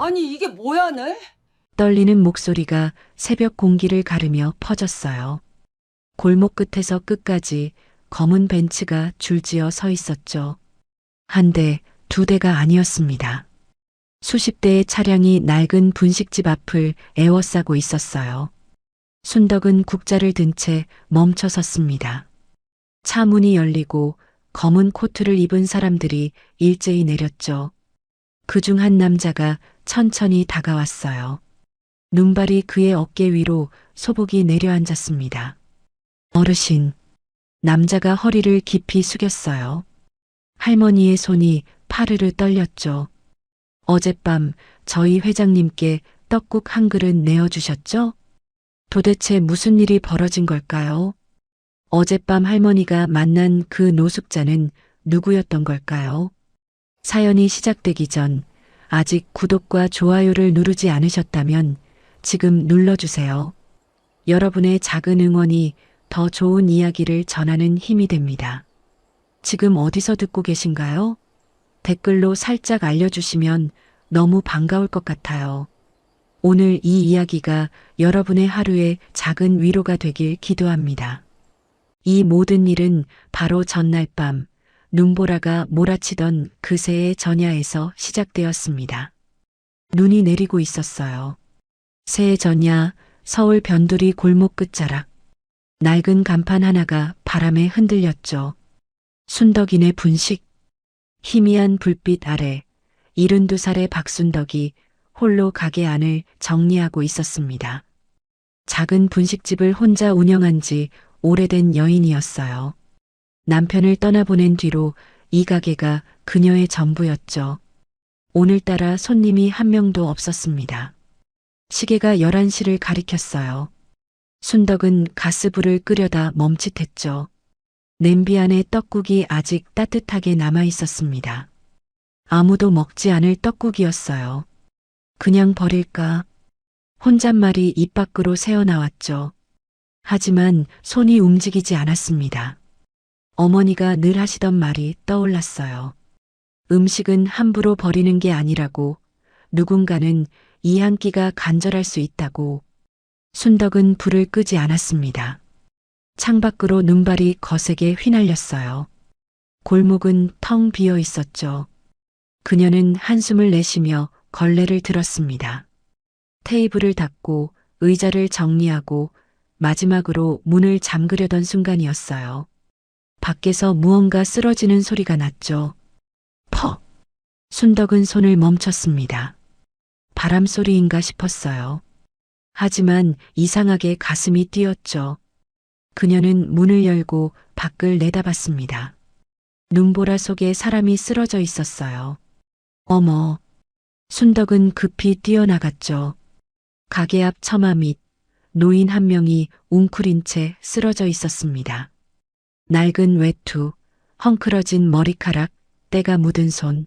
아니, 이게 뭐야, 네? 떨리는 목소리가 새벽 공기를 가르며 퍼졌어요. 골목 끝에서 끝까지 검은 벤츠가 줄지어 서 있었죠. 한 대, 두 대가 아니었습니다. 수십 대의 차량이 낡은 분식집 앞을 에워싸고 있었어요. 순덕은 국자를 든 채 멈춰 섰습니다. 차 문이 열리고 검은 코트를 입은 사람들이 일제히 내렸죠. 그중 한 남자가 천천히 다가왔어요. 눈발이 그의 어깨 위로 소복이 내려앉았습니다. 어르신, 남자가 허리를 깊이 숙였어요. 할머니의 손이 파르르 떨렸죠. 어젯밤 저희 회장님께 떡국 한 그릇 내어주셨죠? 도대체 무슨 일이 벌어진 걸까요? 어젯밤 할머니가 만난 그 노숙자는 누구였던 걸까요? 사연이 시작되기 전 아직 구독과 좋아요를 누르지 않으셨다면 지금 눌러주세요. 여러분의 작은 응원이 더 좋은 이야기를 전하는 힘이 됩니다. 지금 어디서 듣고 계신가요? 댓글로 살짝 알려주시면 너무 반가울 것 같아요. 오늘 이 이야기가 여러분의 하루에 작은 위로가 되길 기도합니다. 이 모든 일은 바로 전날 밤 눈보라가 몰아치던 그새의 전야에서 시작되었습니다. 눈이 내리고 있었어요. 새해 전야 서울 변두리 골목 끝자락. 낡은 간판 하나가 바람에 흔들렸죠. 순덕이네 분식. 희미한 불빛 아래 72살의 박순덕이 홀로 가게 안을 정리하고 있었습니다. 작은 분식집을 혼자 운영한 지 오래된 여인이었어요. 남편을 떠나보낸 뒤로 이 가게가 그녀의 전부였죠. 오늘따라 손님이 한 명도 없었습니다. 시계가 11시를 가리켰어요. 순덕은 가스불을 끄려다 멈칫했죠. 냄비 안에 떡국이 아직 따뜻하게 남아 있었습니다. 아무도 먹지 않을 떡국이었어요. 그냥 버릴까? 혼잣말이 입 밖으로 새어나왔죠. 하지만 손이 움직이지 않았습니다. 어머니가 늘 하시던 말이 떠올랐어요. 음식은 함부로 버리는 게 아니라고, 누군가는 이 한 끼가 간절할 수 있다고. 순덕은 불을 끄지 않았습니다. 창밖으로 눈발이 거세게 휘날렸어요. 골목은 텅 비어 있었죠. 그녀는 한숨을 내쉬며 걸레를 들었습니다. 테이블을 닫고 의자를 정리하고 마지막으로 문을 잠그려던 순간이었어요. 밖에서 무언가 쓰러지는 소리가 났죠. 퍽! 순덕은 손을 멈췄습니다. 바람 소리인가 싶었어요. 하지만 이상하게 가슴이 뛰었죠. 그녀는 문을 열고 밖을 내다봤습니다. 눈보라 속에 사람이 쓰러져 있었어요. 어머! 순덕은 급히 뛰어나갔죠. 가게 앞 처마 밑 노인 한 명이 웅크린 채 쓰러져 있었습니다. 낡은 외투, 헝클어진 머리카락, 때가 묻은 손.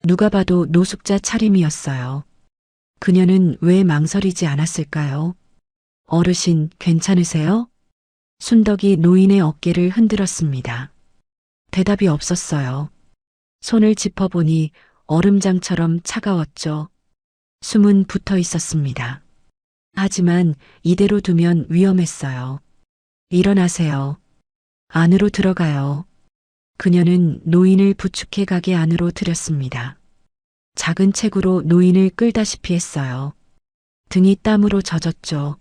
누가 봐도 노숙자 차림이었어요. 그녀는 왜 망설이지 않았을까요? 어르신, 괜찮으세요? 순덕이 노인의 어깨를 흔들었습니다. 대답이 없었어요. 손을 짚어보니 얼음장처럼 차가웠죠. 숨은 붙어 있었습니다. 하지만 이대로 두면 위험했어요. 일어나세요. 안으로 들어가요. 그녀는 노인을 부축해 가게 안으로 들였습니다. 작은 책으로 노인을 끌다시피 했어요. 등이 땀으로 젖었죠.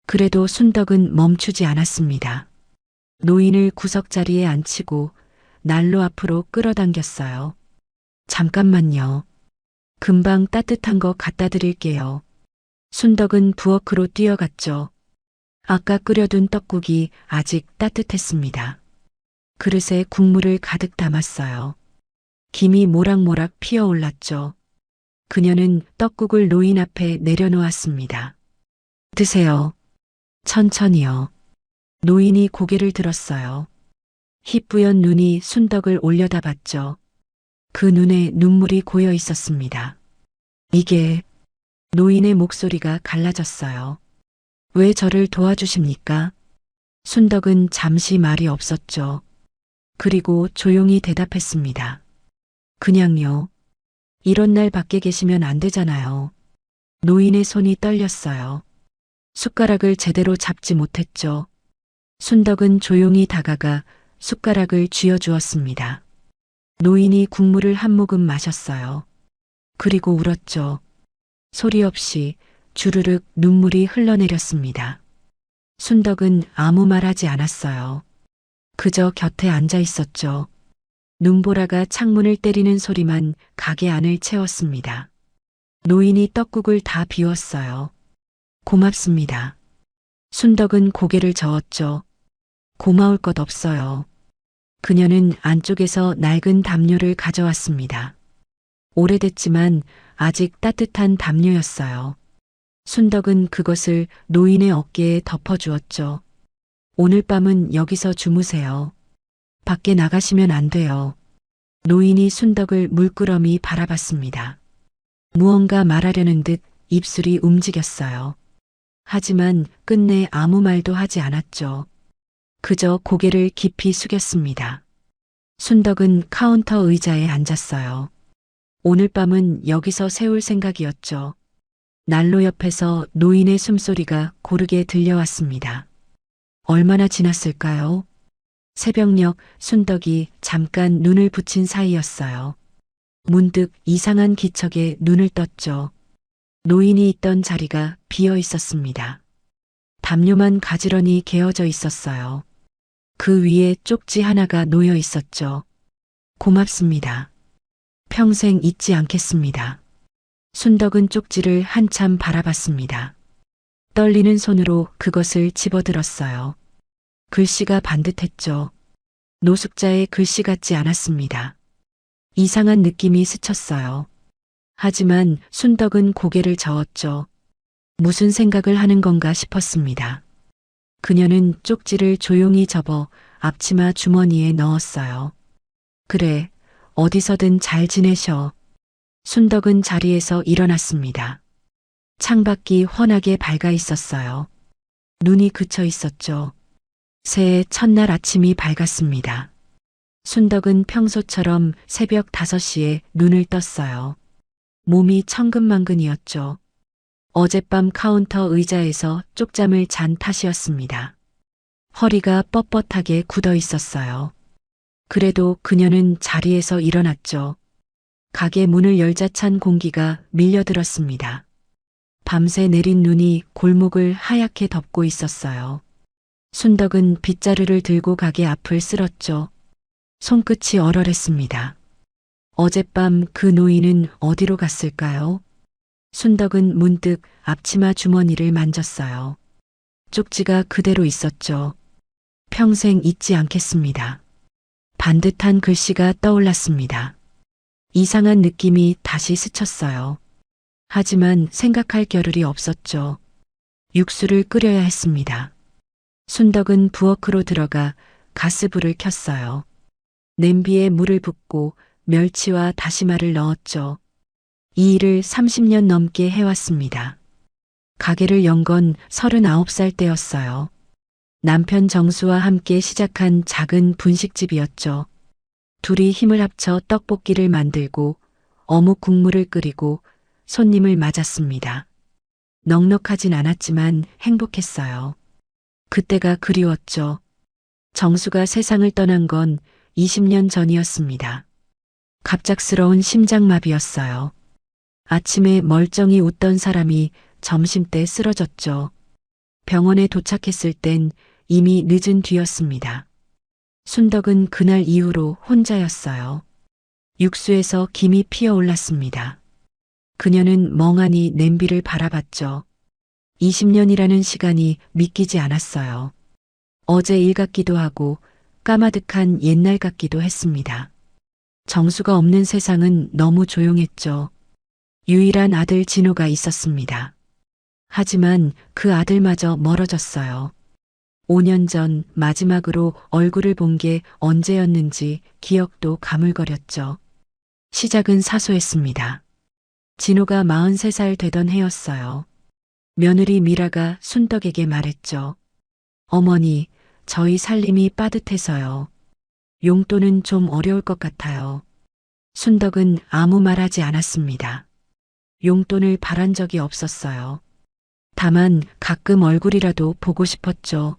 그래도 순덕은 멈추지 않았습니다. 노인을 구석자리에 앉히고 난로 앞으로 끌어당겼어요. 잠깐만요. 금방 따뜻한 거 갖다 드릴게요. 순덕은 부엌으로 뛰어갔죠. 아까 끓여둔 떡국이 아직 따뜻했습니다. 그릇에 국물을 가득 담았어요. 김이 모락모락 피어올랐죠. 그녀는 떡국을 노인 앞에 내려놓았습니다. 드세요. 천천히요. 노인이 고개를 들었어요. 희뿌연 눈이 순덕을 올려다봤죠. 그 눈에 눈물이 고여 있었습니다. 이게 노인의 목소리가 갈라졌어요. 왜 저를 도와주십니까? 순덕은 잠시 말이 없었죠. 그리고 조용히 대답했습니다. 그냥요. 이런 날 밖에 계시면 안 되잖아요. 노인의 손이 떨렸어요. 숟가락을 제대로 잡지 못했죠. 순덕은 조용히 다가가 숟가락을 쥐어주었습니다. 노인이 국물을 한 모금 마셨어요. 그리고 울었죠. 소리 없이 주르륵 눈물이 흘러내렸습니다. 순덕은 아무 말 하지 않았어요. 그저 곁에 앉아 있었죠. 눈보라가 창문을 때리는 소리만 가게 안을 채웠습니다. 노인이 떡국을 다 비웠어요. 고맙습니다. 순덕은 고개를 저었죠. 고마울 것 없어요. 그녀는 안쪽에서 낡은 담요를 가져왔습니다. 오래됐지만 아직 따뜻한 담요였어요. 순덕은 그것을 노인의 어깨에 덮어주었죠. 오늘 밤은 여기서 주무세요. 밖에 나가시면 안 돼요. 노인이 순덕을 물끄러미 바라봤습니다. 무언가 말하려는 듯 입술이 움직였어요. 하지만 끝내 아무 말도 하지 않았죠. 그저 고개를 깊이 숙였습니다. 순덕은 카운터 의자에 앉았어요. 오늘 밤은 여기서 새울 생각이었죠. 난로 옆에서 노인의 숨소리가 고르게 들려왔습니다. 얼마나 지났을까요? 새벽녘 순덕이 잠깐 눈을 붙인 사이였어요. 문득 이상한 기척에 눈을 떴죠. 노인이 있던 자리가 비어 있었습니다. 담요만 가지런히 개어져 있었어요. 그 위에 쪽지 하나가 놓여 있었죠. 고맙습니다. 평생 잊지 않겠습니다. 순덕은 쪽지를 한참 바라봤습니다. 떨리는 손으로 그것을 집어들었어요. 글씨가 반듯했죠. 노숙자의 글씨 같지 않았습니다. 이상한 느낌이 스쳤어요. 하지만 순덕은 고개를 저었죠. 무슨 생각을 하는 건가 싶었습니다. 그녀는 쪽지를 조용히 접어 앞치마 주머니에 넣었어요. 그래, 어디서든 잘 지내셔. 순덕은 자리에서 일어났습니다. 창밖이 환하게 밝아 있었어요. 눈이 그쳐 있었죠. 새해 첫날 아침이 밝았습니다. 순덕은 평소처럼 새벽 5시에 눈을 떴어요. 몸이 천근만근이었죠. 어젯밤 카운터 의자에서 쪽잠을 잔 탓이었습니다. 허리가 뻣뻣하게 굳어 있었어요. 그래도 그녀는 자리에서 일어났죠. 가게 문을 열자 찬 공기가 밀려들었습니다. 밤새 내린 눈이 골목을 하얗게 덮고 있었어요. 순덕은 빗자루를 들고 가게 앞을 쓸었죠. 손끝이 얼얼했습니다. 어젯밤 그 노인은 어디로 갔을까요? 순덕은 문득 앞치마 주머니를 만졌어요. 쪽지가 그대로 있었죠. 평생 잊지 않겠습니다. 반듯한 글씨가 떠올랐습니다. 이상한 느낌이 다시 스쳤어요. 하지만 생각할 겨를이 없었죠. 육수를 끓여야 했습니다. 순덕은 부엌으로 들어가 가스불을 켰어요. 냄비에 물을 붓고 멸치와 다시마를 넣었죠. 이 일을 30년 넘게 해왔습니다. 가게를 연 건 39살 때였어요. 남편 정수와 함께 시작한 작은 분식집이었죠. 둘이 힘을 합쳐 떡볶이를 만들고 어묵 국물을 끓이고 손님을 맞았습니다. 넉넉하진 않았지만 행복했어요. 그때가 그리웠죠. 정수가 세상을 떠난 건 20년 전이었습니다. 갑작스러운 심장마비였어요. 아침에 멀쩡히 웃던 사람이 점심때 쓰러졌죠. 병원에 도착했을 땐 이미 늦은 뒤였습니다. 순덕은 그날 이후로 혼자였어요. 육수에서 김이 피어올랐습니다. 그녀는 멍하니 냄비를 바라봤죠. 20년이라는 시간이 믿기지 않았어요. 어제 일 같기도 하고 까마득한 옛날 같기도 했습니다. 정수가 없는 세상은 너무 조용했죠. 유일한 아들 진호가 있었습니다. 하지만 그 아들마저 멀어졌어요. 5년 전 마지막으로 얼굴을 본 게 언제였는지 기억도 가물거렸죠. 시작은 사소했습니다. 진호가 43살 되던 해였어요. 며느리 미라가 순덕에게 말했죠. 어머니, 저희 살림이 빠듯해서요. 용돈은 좀 어려울 것 같아요. 순덕은 아무 말하지 않았습니다. 용돈을 바란 적이 없었어요. 다만 가끔 얼굴이라도 보고 싶었죠.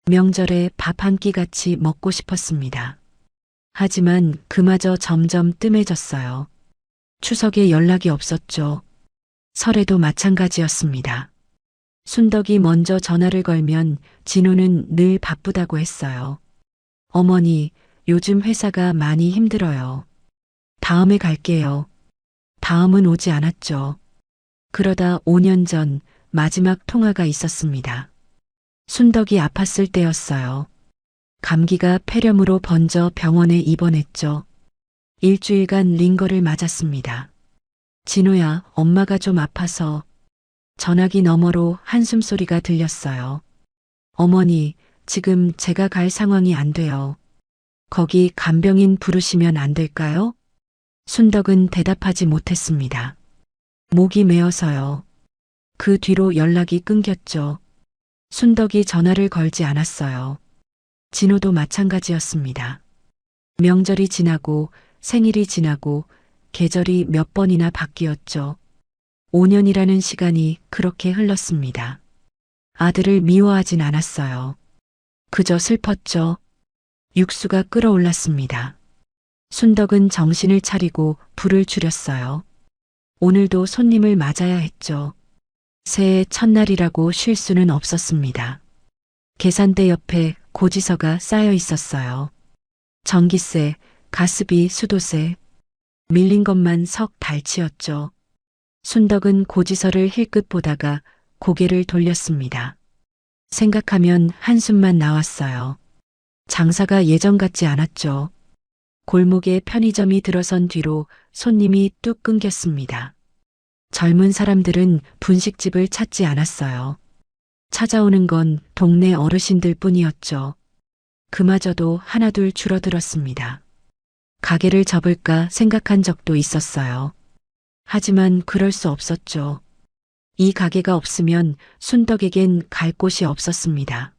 명절에 밥 한 끼 같이 먹고 싶었습니다. 하지만 그마저 점점 뜸해졌어요. 추석에 연락이 없었죠. 설에도 마찬가지였습니다. 순덕이 먼저 전화를 걸면 진호는 늘 바쁘다고 했어요. 어머니, 요즘 회사가 많이 힘들어요. 다음에 갈게요. 다음은 오지 않았죠. 그러다 5년 전 마지막 통화가 있었습니다. 순덕이 아팠을 때였어요. 감기가 폐렴으로 번져 병원에 입원했죠. 일주일간 링거를 맞았습니다. 진호야, 엄마가 좀 아파서. 전화기 너머로 한숨소리가 들렸어요. 어머니, 지금 제가 갈 상황이 안 돼요. 거기 간병인 부르시면 안 될까요? 순덕은 대답하지 못했습니다. 목이 메어서요. 그 뒤로 연락이 끊겼죠. 순덕이 전화를 걸지 않았어요. 진호도 마찬가지였습니다. 명절이 지나고 생일이 지나고 계절이 몇 번이나 바뀌었죠. 5년이라는 시간이 그렇게 흘렀습니다. 아들을 미워하진 않았어요. 그저 슬펐죠. 육수가 끓어올랐습니다. 순덕은 정신을 차리고 불을 줄였어요. 오늘도 손님을 맞아야 했죠. 새해 첫날이라고 쉴 수는 없었습니다. 계산대 옆에 고지서가 쌓여 있었어요. 전기세, 가스비, 수도세. 밀린 것만 석 달치였죠. 순덕은 고지서를 힐끗 보다가 고개를 돌렸습니다. 생각하면 한숨만 나왔어요. 장사가 예전 같지 않았죠. 골목에 편의점이 들어선 뒤로 손님이 뚝 끊겼습니다. 젊은 사람들은 분식집을 찾지 않았어요. 찾아오는 건 동네 어르신들 뿐이었죠. 그마저도 하나둘 줄어들었습니다. 가게를 접을까 생각한 적도 있었어요. 하지만 그럴 수 없었죠. 이 가게가 없으면 순덕에겐 갈 곳이 없었습니다.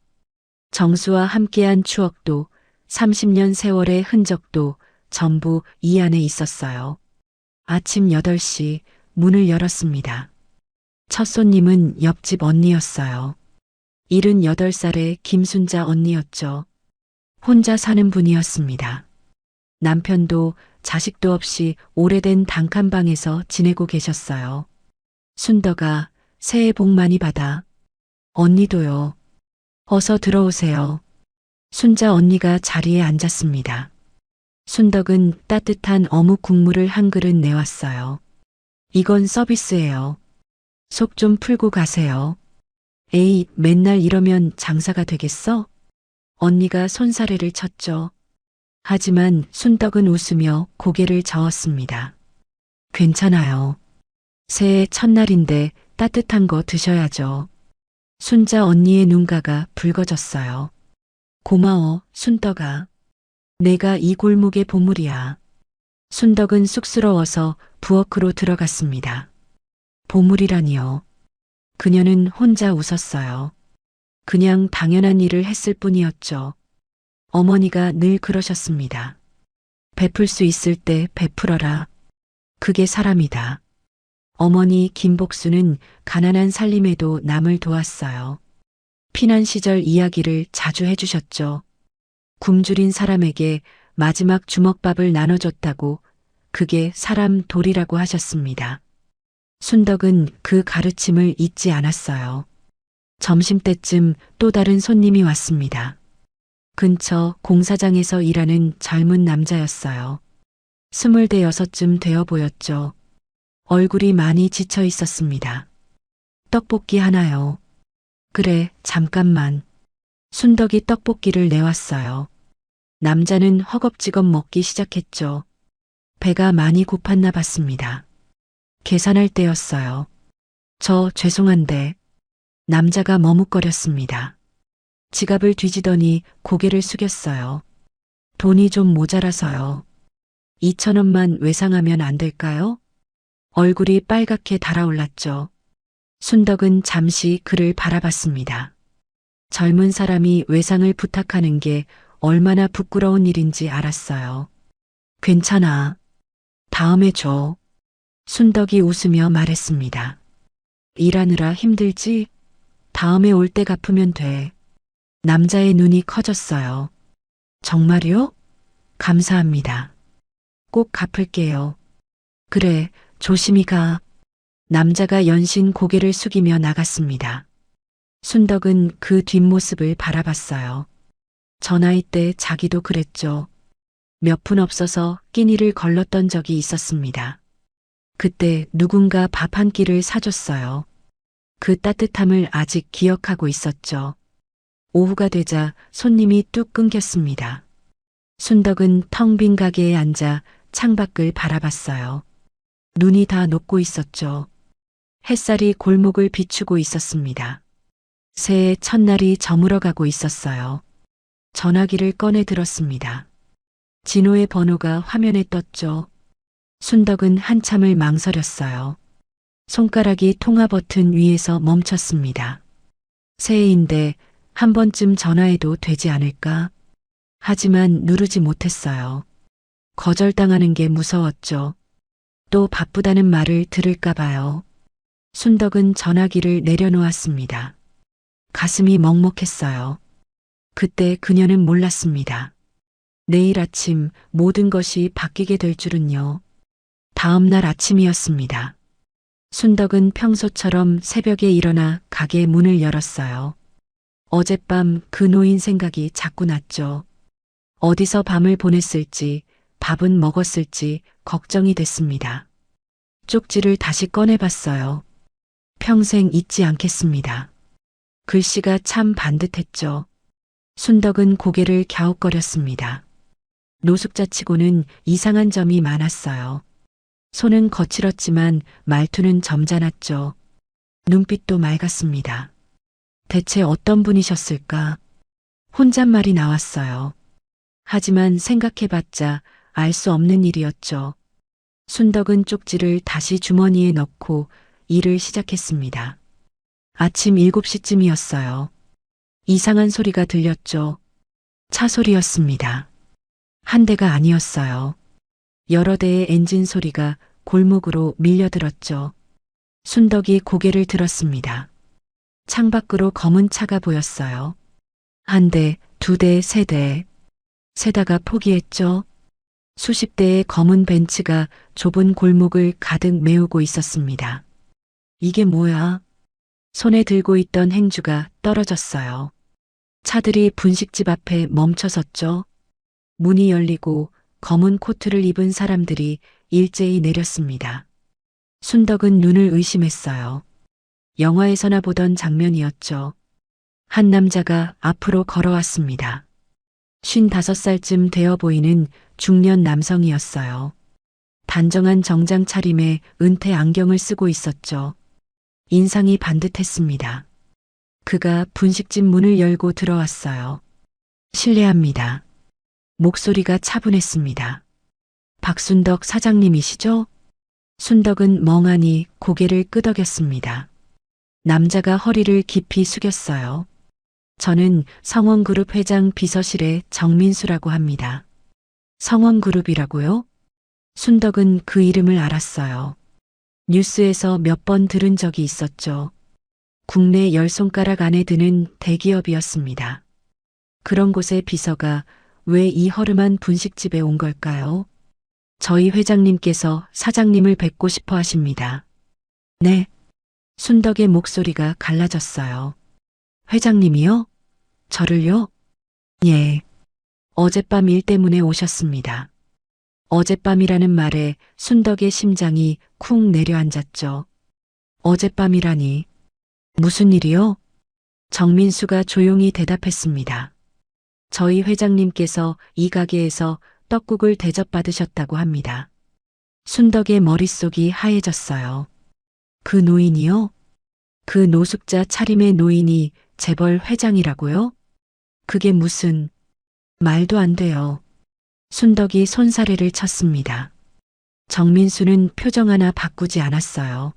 정수와 함께한 추억도 30년 세월의 흔적도 전부 이 안에 있었어요. 아침 8시 문을 열었습니다. 첫 손님은 옆집 언니였어요. 78살의 김순자 언니였죠. 혼자 사는 분이었습니다. 남편도 자식도 없이 오래된 단칸방에서 지내고 계셨어요. 순덕아, 새해 복 많이 받아. 언니도요. 어서 들어오세요. 순자 언니가 자리에 앉았습니다. 순덕은 따뜻한 어묵 국물을 한 그릇 내왔어요. 이건 서비스예요. 속 좀 풀고 가세요. 에이, 맨날 이러면 장사가 되겠어? 언니가 손사래를 쳤죠. 하지만 순덕은 웃으며 고개를 저었습니다. 괜찮아요. 새해 첫날인데 따뜻한 거 드셔야죠. 순자 언니의 눈가가 붉어졌어요. 고마워, 순덕아. 내가 이 골목의 보물이야. 순덕은 쑥스러워서 부엌으로 들어갔습니다. 보물이라니요. 그녀는 혼자 웃었어요. 그냥 당연한 일을 했을 뿐이었죠. 어머니가 늘 그러셨습니다. 베풀 수 있을 때 베풀어라. 그게 사람이다. 어머니 김복수는 가난한 살림에도 남을 도왔어요. 피난 시절 이야기를 자주 해주셨죠. 굶주린 사람에게 마지막 주먹밥을 나눠줬다고 그게 사람 도리라고 하셨습니다. 순덕은 그 가르침을 잊지 않았어요. 점심때쯤 또 다른 손님이 왔습니다. 근처 공사장에서 일하는 젊은 남자였어요. 26쯤 되어 보였죠. 얼굴이 많이 지쳐 있었습니다. 떡볶이 하나요. 그래, 잠깐만. 순덕이 떡볶이를 내왔어요. 남자는 허겁지겁 먹기 시작했죠. 배가 많이 고팠나 봤습니다. 계산할 때였어요. 저 죄송한데. 남자가 머뭇거렸습니다. 지갑을 뒤지더니 고개를 숙였어요. 돈이 좀 모자라서요. 2,000원만 외상하면 안 될까요? 얼굴이 빨갛게 달아올랐죠. 순덕은 잠시 그를 바라봤습니다. 젊은 사람이 외상을 부탁하는 게 얼마나 부끄러운 일인지 알았어요. 괜찮아. 다음에 줘. 순덕이 웃으며 말했습니다. 일하느라 힘들지? 다음에 올 때 갚으면 돼. 남자의 눈이 커졌어요. 정말요? 감사합니다. 꼭 갚을게요. 그래, 조심히 가. 남자가 연신 고개를 숙이며 나갔습니다. 순덕은 그 뒷모습을 바라봤어요. 저 나이 때 자기도 그랬죠. 몇 푼 없어서 끼니를 걸렀던 적이 있었습니다. 그때 누군가 밥 한 끼를 사줬어요. 그 따뜻함을 아직 기억하고 있었죠. 오후가 되자 손님이 뚝 끊겼습니다. 순덕은 텅 빈 가게에 앉아 창밖을 바라봤어요. 눈이 다 녹고 있었죠. 햇살이 골목을 비추고 있었습니다. 새해 첫날이 저물어가고 있었어요. 전화기를 꺼내 들었습니다. 진호의 번호가 화면에 떴죠. 순덕은 한참을 망설였어요. 손가락이 통화 버튼 위에서 멈췄습니다. 새해인데 한 번쯤 전화해도 되지 않을까? 하지만 누르지 못했어요. 거절당하는 게 무서웠죠. 또 바쁘다는 말을 들을까 봐요. 순덕은 전화기를 내려놓았습니다. 가슴이 먹먹했어요. 그때 그녀는 몰랐습니다. 내일 아침 모든 것이 바뀌게 될 줄은요. 다음 날 아침이었습니다. 순덕은 평소처럼 새벽에 일어나 가게 문을 열었어요. 어젯밤 그 노인 생각이 자꾸 났죠. 어디서 밤을 보냈을지, 밥은 먹었을지 걱정이 됐습니다. 쪽지를 다시 꺼내봤어요. 평생 잊지 않겠습니다. 글씨가 참 반듯했죠. 순덕은 고개를 갸웃거렸습니다. 노숙자치고는 이상한 점이 많았어요. 손은 거칠었지만 말투는 점잖았죠. 눈빛도 맑았습니다. 대체 어떤 분이셨을까? 혼잣말이 나왔어요. 하지만 생각해봤자 알 수 없는 일이었죠. 순덕은 쪽지를 다시 주머니에 넣고 일을 시작했습니다. 아침 7시쯤이었어요. 이상한 소리가 들렸죠. 차 소리였습니다. 한 대가 아니었어요. 여러 대의 엔진 소리가 골목으로 밀려들었죠. 순덕이 고개를 들었습니다. 창밖으로 검은 차가 보였어요. 한 대, 두 대, 세 대. 세다가 포기했죠. 수십 대의 검은 벤츠가 좁은 골목을 가득 메우고 있었습니다. 이게 뭐야? 손에 들고 있던 행주가 떨어졌어요. 차들이 분식집 앞에 멈춰섰죠. 문이 열리고 검은 코트를 입은 사람들이 일제히 내렸습니다. 순덕은 눈을 의심했어요. 영화에서나 보던 장면이었죠. 한 남자가 앞으로 걸어왔습니다. 55살쯤 되어 보이는 중년 남성이었어요. 단정한 정장 차림에 은퇴 안경을 쓰고 있었죠. 인상이 반듯했습니다. 그가 분식집 문을 열고 들어왔어요. 실례합니다. 목소리가 차분했습니다. 박순덕 사장님이시죠? 순덕은 멍하니 고개를 끄덕였습니다. 남자가 허리를 깊이 숙였어요. 저는 성원그룹 회장 비서실의 정민수라고 합니다. 성원그룹이라고요? 순덕은 그 이름을 알았어요. 뉴스에서 몇 번 들은 적이 있었죠. 국내 10손가락 안에 드는 대기업이었습니다. 그런 곳의 비서가 왜 이 허름한 분식집에 온 걸까요? 저희 회장님께서 사장님을 뵙고 싶어 하십니다. 네. 순덕의 목소리가 갈라졌어요. 회장님이요? 저를요? 예. 어젯밤 일 때문에 오셨습니다. 어젯밤이라는 말에 순덕의 심장이 쿵 내려앉았죠. 어젯밤이라니. 무슨 일이요? 정민수가 조용히 대답했습니다. 저희 회장님께서 이 가게에서 떡국을 대접받으셨다고 합니다. 순덕의 머릿속이 하얘졌어요. 그 노인이요? 그 노숙자 차림의 노인이 재벌 회장이라고요? 그게 무슨... 말도 안 돼요. 순덕이 손사래를 쳤습니다. 정민수는 표정 하나 바꾸지 않았어요.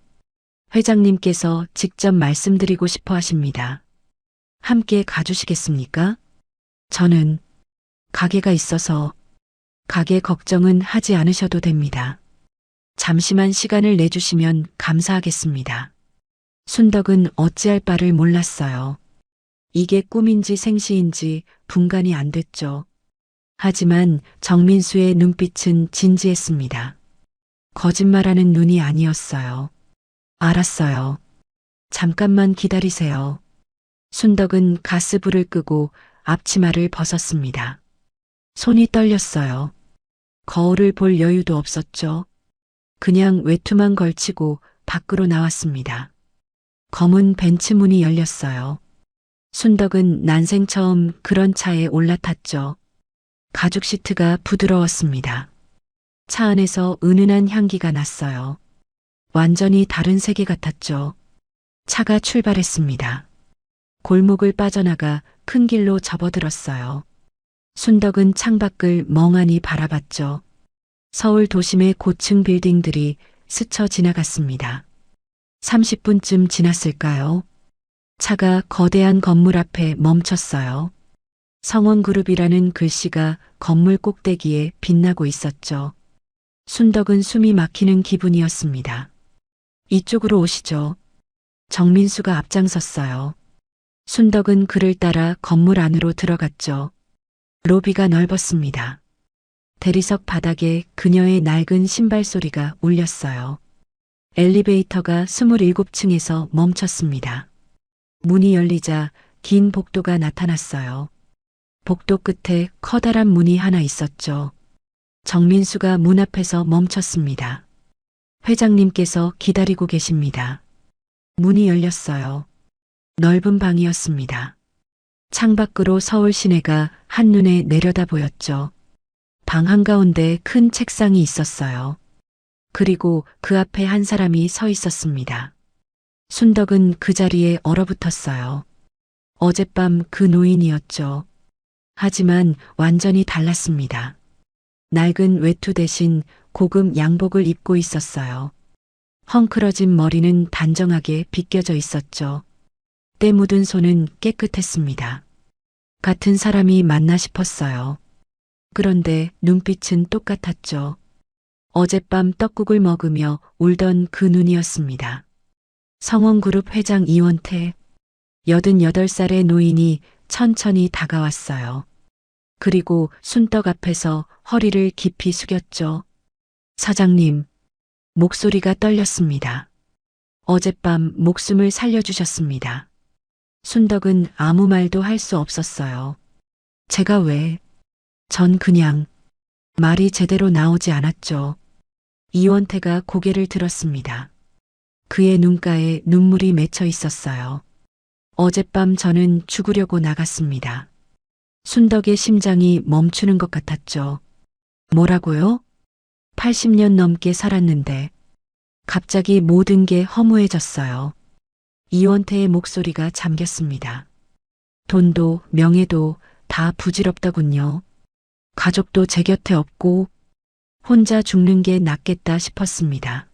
회장님께서 직접 말씀드리고 싶어 하십니다. 함께 가주시겠습니까? 저는 가게가 있어서 가게 걱정은 하지 않으셔도 됩니다. 잠시만 시간을 내주시면 감사하겠습니다. 순덕은 어찌할 바를 몰랐어요. 이게 꿈인지 생시인지 분간이 안 됐죠. 하지만 정민수의 눈빛은 진지했습니다. 거짓말하는 눈이 아니었어요. 알았어요. 잠깐만 기다리세요. 순덕은 가스불을 끄고 앞치마를 벗었습니다. 손이 떨렸어요. 거울을 볼 여유도 없었죠. 그냥 외투만 걸치고 밖으로 나왔습니다. 검은 벤츠 문이 열렸어요. 순덕은 난생 처음 그런 차에 올라탔죠. 가죽 시트가 부드러웠습니다. 차 안에서 은은한 향기가 났어요. 완전히 다른 세계 같았죠. 차가 출발했습니다. 골목을 빠져나가 큰 길로 접어들었어요. 순덕은 창밖을 멍하니 바라봤죠. 서울 도심의 고층 빌딩들이 스쳐 지나갔습니다. 30분쯤 지났을까요? 차가 거대한 건물 앞에 멈췄어요. 성원그룹이라는 글씨가 건물 꼭대기에 빛나고 있었죠. 순덕은 숨이 막히는 기분이었습니다. 이쪽으로 오시죠. 정민수가 앞장섰어요. 순덕은 그를 따라 건물 안으로 들어갔죠. 로비가 넓었습니다. 대리석 바닥에 그녀의 낡은 신발 소리가 울렸어요. 엘리베이터가 27층에서 멈췄습니다. 문이 열리자 긴 복도가 나타났어요. 복도 끝에 커다란 문이 하나 있었죠. 정민수가 문 앞에서 멈췄습니다. 회장님께서 기다리고 계십니다. 문이 열렸어요. 넓은 방이었습니다. 창밖으로 서울 시내가 한눈에 내려다 보였죠. 방 한가운데 큰 책상이 있었어요. 그리고 그 앞에 한 사람이 서 있었습니다. 순덕은 그 자리에 얼어붙었어요. 어젯밤 그 노인이었죠. 하지만 완전히 달랐습니다. 낡은 외투 대신 고급 양복을 입고 있었어요. 헝클어진 머리는 단정하게 빗겨져 있었죠. 때 묻은 손은 깨끗했습니다. 같은 사람이 맞나 싶었어요. 그런데 눈빛은 똑같았죠. 어젯밤 떡국을 먹으며 울던 그 눈이었습니다. 성원그룹 회장 이원태, 88살의 노인이 천천히 다가왔어요. 그리고 순덕 앞에서 허리를 깊이 숙였죠. 사장님, 목소리가 떨렸습니다. 어젯밤 목숨을 살려주셨습니다. 순덕은 아무 말도 할 수 없었어요. 제가 왜? 전 그냥 말이 제대로 나오지 않았죠. 이원태가 고개를 들었습니다. 그의 눈가에 눈물이 맺혀 있었어요. 어젯밤 저는 죽으려고 나갔습니다. 순덕의 심장이 멈추는 것 같았죠. 뭐라고요? 80년 넘게 살았는데 갑자기 모든 게 허무해졌어요. 이원태의 목소리가 잠겼습니다. 돈도 명예도 다 부질없더군요. 가족도 제 곁에 없고 혼자 죽는 게 낫겠다 싶었습니다.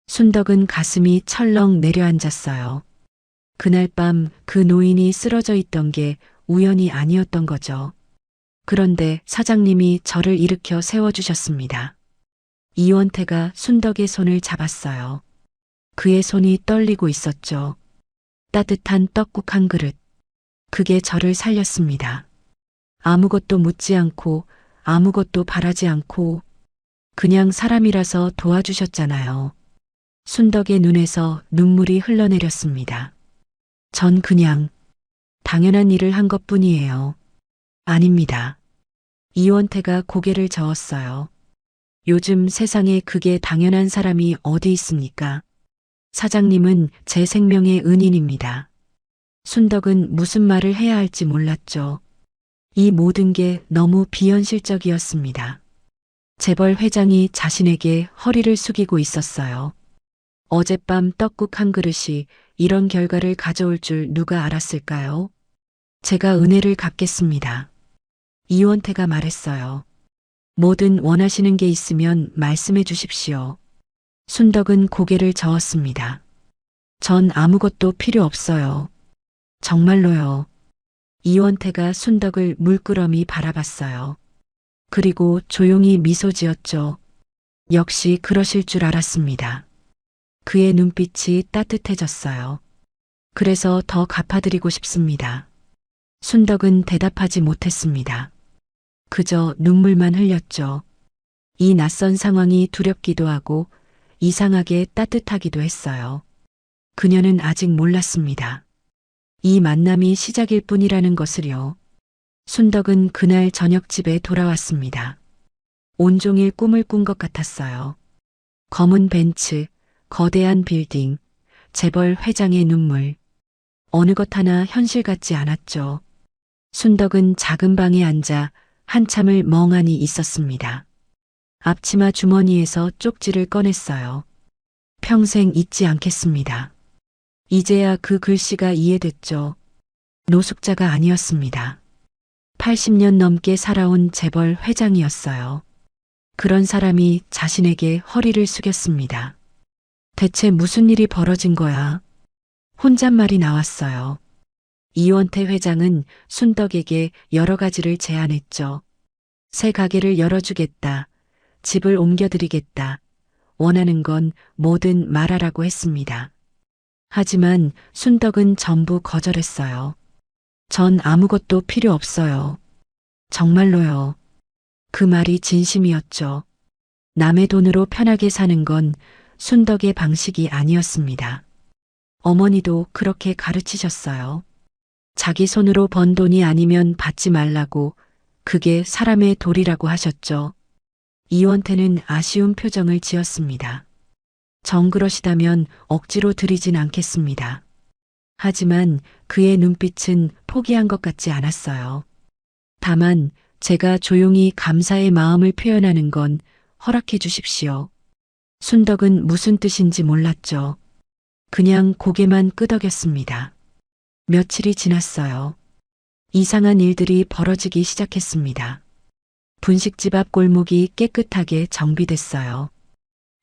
순덕은 가슴이 철렁 내려앉았어요. 그날 밤 그 노인이 쓰러져 있던 게 우연이 아니었던 거죠. 그런데 사장님이 저를 일으켜 세워주셨습니다. 이원태가 순덕의 손을 잡았어요. 그의 손이 떨리고 있었죠. 따뜻한 떡국 한 그릇. 그게 저를 살렸습니다. 아무것도 묻지 않고 아무것도 바라지 않고 그냥 사람이라서 도와주셨잖아요. 순덕의 눈에서 눈물이 흘러내렸습니다. 전 그냥 당연한 일을 한 것뿐이에요. 아닙니다. 이원태가 고개를 저었어요. 요즘 세상에 그게 당연한 사람이 어디 있습니까? 사장님은 제 생명의 은인입니다. 순덕은 무슨 말을 해야 할지 몰랐죠. 이 모든 게 너무 비현실적이었습니다. 재벌 회장이 자신에게 허리를 숙이고 있었어요. 어젯밤 떡국 한 그릇이 이런 결과를 가져올 줄 누가 알았을까요? 제가 은혜를 갚겠습니다. 이원태가 말했어요. 뭐든 원하시는 게 있으면 말씀해 주십시오. 순덕은 고개를 저었습니다. 전 아무것도 필요 없어요. 정말로요. 이원태가 순덕을 물끄러미 바라봤어요. 그리고 조용히 미소 지었죠. 역시 그러실 줄 알았습니다. 그의 눈빛이 따뜻해졌어요. 그래서 더 갚아드리고 싶습니다. 순덕은 대답하지 못했습니다. 그저 눈물만 흘렸죠. 이 낯선 상황이 두렵기도 하고 이상하게 따뜻하기도 했어요. 그녀는 아직 몰랐습니다. 이 만남이 시작일 뿐이라는 것을요. 순덕은 그날 저녁 집에 돌아왔습니다. 온종일 꿈을 꾼 것 같았어요. 검은 벤츠, 거대한 빌딩, 재벌 회장의 눈물. 어느 것 하나 현실 같지 않았죠. 순덕은 작은 방에 앉아 한참을 멍하니 있었습니다. 앞치마 주머니에서 쪽지를 꺼냈어요. 평생 잊지 않겠습니다. 이제야 그 글씨가 이해됐죠. 노숙자가 아니었습니다. 80년 넘게 살아온 재벌 회장이었어요. 그런 사람이 자신에게 허리를 숙였습니다. 대체 무슨 일이 벌어진 거야? 혼잣말이 나왔어요. 이원태 회장은 순덕에게 여러 가지를 제안했죠. 새 가게를 열어주겠다. 집을 옮겨드리겠다. 원하는 건 뭐든 말하라고 했습니다. 하지만 순덕은 전부 거절했어요. 전 아무것도 필요 없어요. 정말로요. 그 말이 진심이었죠. 남의 돈으로 편하게 사는 건 순덕의 방식이 아니었습니다. 어머니도 그렇게 가르치셨어요. 자기 손으로 번 돈이 아니면 받지 말라고, 그게 사람의 도리라고 하셨죠. 이원태는 아쉬운 표정을 지었습니다. 정그러시다면 억지로 드리진 않겠습니다. 하지만 그의 눈빛은 포기한 것 같지 않았어요. 다만 제가 조용히 감사의 마음을 표현하는 건 허락해 주십시오. 순덕은 무슨 뜻인지 몰랐죠. 그냥 고개만 끄덕였습니다. 며칠이 지났어요. 이상한 일들이 벌어지기 시작했습니다. 분식집 앞 골목이 깨끗하게 정비됐어요.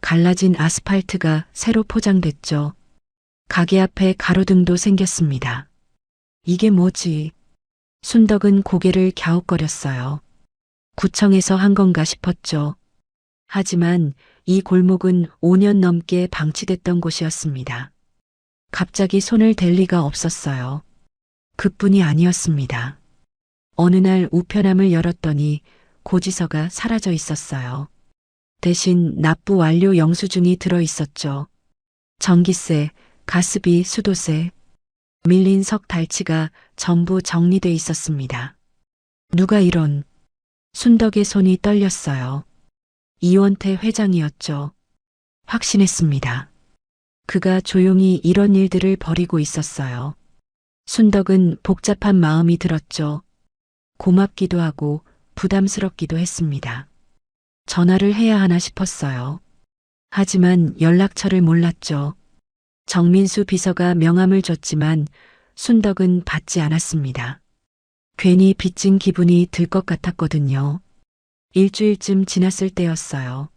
갈라진 아스팔트가 새로 포장됐죠. 가게 앞에 가로등도 생겼습니다. 이게 뭐지? 순덕은 고개를 갸웃거렸어요. 구청에서 한 건가 싶었죠. 하지만 이 골목은 5년 넘게 방치됐던 곳이었습니다. 갑자기 손을 댈 리가 없었어요. 그뿐이 아니었습니다. 어느 날 우편함을 열었더니 고지서가 사라져 있었어요. 대신 납부 완료 영수증이 들어 있었죠. 전기세, 가스비, 수도세, 밀린 석 달치가 전부 정리돼 있었습니다. 누가 이런? 순덕의 손이 떨렸어요. 이원태 회장이었죠. 확신했습니다. 그가 조용히 이런 일들을 벌이고 있었어요. 순덕은 복잡한 마음이 들었죠. 고맙기도 하고 부담스럽기도 했습니다. 전화를 해야 하나 싶었어요. 하지만 연락처를 몰랐죠. 정민수 비서가 명함을 줬지만 순덕은 받지 않았습니다. 괜히 빚진 기분이 들 것 같았거든요. 일주일쯤 지났을 때였어요.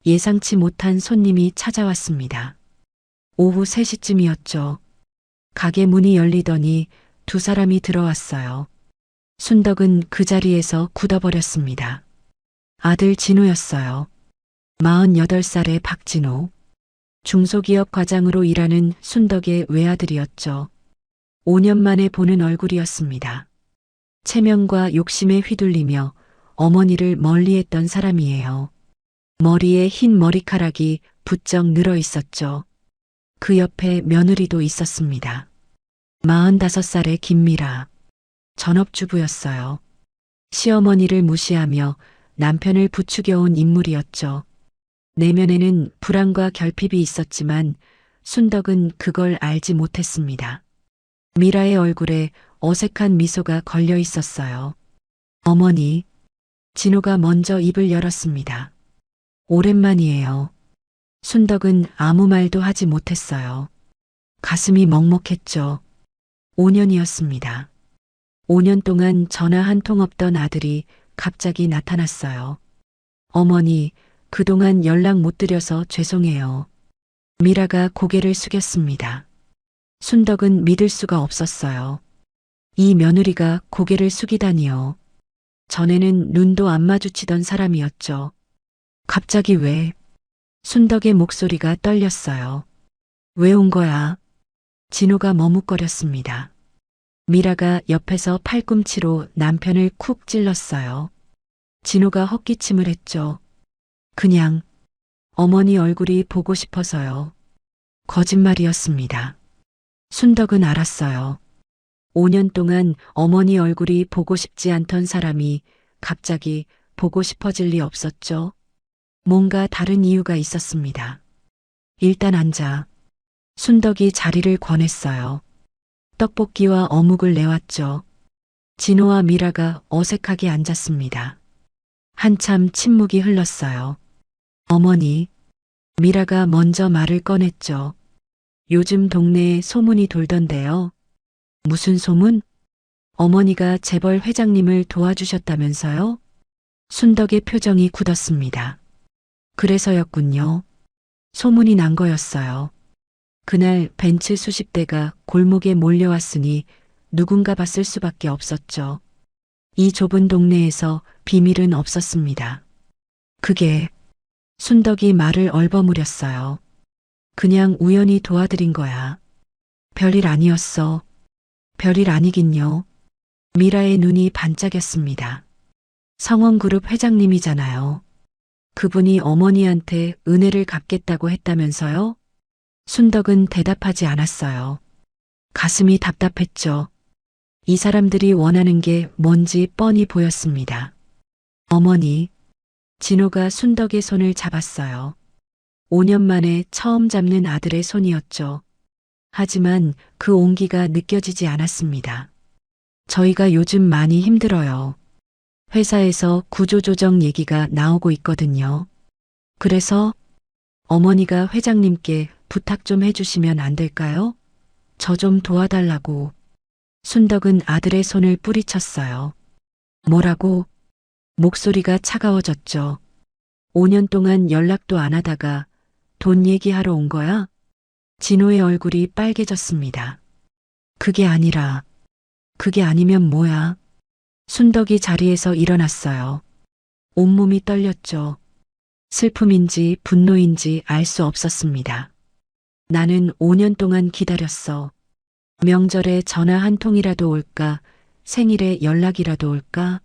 예상치 못한 손님이 찾아왔습니다. 오후 3시쯤이었죠. 가게 문이 열리더니 두 사람이 들어왔어요. 순덕은 그 자리에서 굳어버렸습니다. 아들 진우였어요. 48살의 박진우. 중소기업 과장으로 일하는 순덕의 외아들이었죠. 5년 만에 보는 얼굴이었습니다. 체면과 욕심에 휘둘리며 어머니를 멀리했던 사람이에요. 머리에 흰 머리카락이 부쩍 늘어 있었죠. 그 옆에 며느리도 있었습니다. 45살의 김미라. 전업주부였어요. 시어머니를 무시하며 남편을 부추겨온 인물이었죠. 내면에는 불안과 결핍이 있었지만 순덕은 그걸 알지 못했습니다. 미라의 얼굴에 어색한 미소가 걸려 있었어요. 어머니, 진호가 먼저 입을 열었습니다. 오랜만이에요. 순덕은 아무 말도 하지 못했어요. 가슴이 먹먹했죠. 5년이었습니다. 5년 동안 전화 한 통 없던 아들이 갑자기 나타났어요. 어머니, 그동안 연락 못 드려서 죄송해요. 미라가 고개를 숙였습니다. 순덕은 믿을 수가 없었어요. 이 며느리가 고개를 숙이다니요. 전에는 눈도 안 마주치던 사람이었죠. 갑자기 왜? 순덕의 목소리가 떨렸어요. 왜 온 거야? 진호가 머뭇거렸습니다. 미라가 옆에서 팔꿈치로 남편을 쿡 찔렀어요. 진호가 헛기침을 했죠. 그냥 어머니 얼굴이 보고 싶어서요. 거짓말이었습니다. 순덕은 알았어요. 5년 동안 어머니 얼굴이 보고 싶지 않던 사람이 갑자기 보고 싶어질 리 없었죠. 뭔가 다른 이유가 있었습니다. 일단 앉아. 순덕이 자리를 권했어요. 떡볶이와 어묵을 내왔죠. 진호와 미라가 어색하게 앉았습니다. 한참 침묵이 흘렀어요. 어머니, 미라가 먼저 말을 꺼냈죠. 요즘 동네에 소문이 돌던데요. 무슨 소문? 어머니가 재벌 회장님을 도와주셨다면서요? 순덕의 표정이 굳었습니다. 그래서였군요. 소문이 난 거였어요. 그날 벤츠 수십 대가 골목에 몰려왔으니 누군가 봤을 수밖에 없었죠. 이 좁은 동네에서 비밀은 없었습니다. 그게 순덕이 말을 얼버무렸어요. 그냥 우연히 도와드린 거야. 별일 아니었어. 별일 아니긴요. 미라의 눈이 반짝였습니다. 성원그룹 회장님이잖아요. 그분이 어머니한테 은혜를 갚겠다고 했다면서요? 순덕은 대답하지 않았어요. 가슴이 답답했죠. 이 사람들이 원하는 게 뭔지 뻔히 보였습니다. 어머니, 진호가 순덕의 손을 잡았어요. 5년 만에 처음 잡는 아들의 손이었죠. 하지만 그 온기가 느껴지지 않았습니다. 저희가 요즘 많이 힘들어요. 회사에서 구조조정 얘기가 나오고 있거든요. 그래서 어머니가 회장님께 부탁 좀 해주시면 안 될까요? 저 좀 도와달라고. 순덕은 아들의 손을 뿌리쳤어요. 뭐라고? 목소리가 차가워졌죠. 5년 동안 연락도 안 하다가 돈 얘기하러 온 거야? 진호의 얼굴이 빨개졌습니다. 그게 아니면 뭐야? 순덕이 자리에서 일어났어요. 온몸이 떨렸죠. 슬픔인지 분노인지 알 수 없었습니다. 나는 5년 동안 기다렸어. 명절에 전화 한 통이라도 올까? 생일에 연락이라도 올까?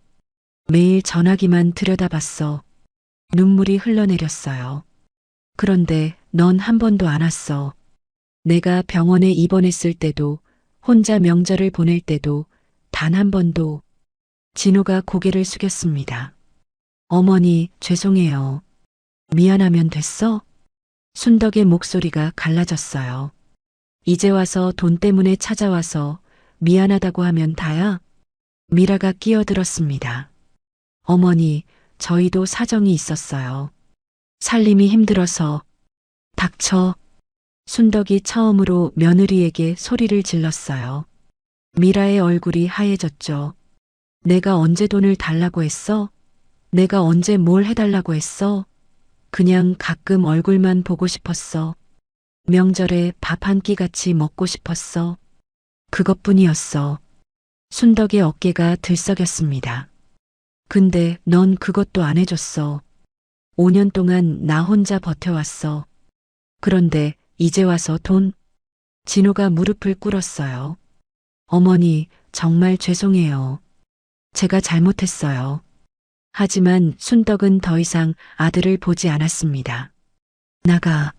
매일 전화기만 들여다봤어. 눈물이 흘러내렸어요. 그런데 넌 한 번도 안 왔어. 내가 병원에 입원했을 때도, 혼자 명절을 보낼 때도 단 한 번도. 진호가 고개를 숙였습니다. 어머니, 죄송해요. 미안하면 됐어? 순덕의 목소리가 갈라졌어요. 이제 와서 돈 때문에 찾아와서 미안하다고 하면 다야? 미라가 끼어들었습니다. 어머니, 저희도 사정이 있었어요. 살림이 힘들어서. 닥쳐. 순덕이 처음으로 며느리에게 소리를 질렀어요. 미라의 얼굴이 하얘졌죠. 내가 언제 돈을 달라고 했어? 내가 언제 뭘 해달라고 했어? 그냥 가끔 얼굴만 보고 싶었어. 명절에 밥 한 끼 같이 먹고 싶었어. 그것뿐이었어. 순덕의 어깨가 들썩였습니다. 근데 넌 그것도 안 해줬어. 5년 동안 나 혼자 버텨왔어. 그런데 이제 와서 돈? 진호가 무릎을 꿇었어요. 어머니, 정말 죄송해요. 제가 잘못했어요. 하지만 순덕은 더 이상 아들을 보지 않았습니다. 나가.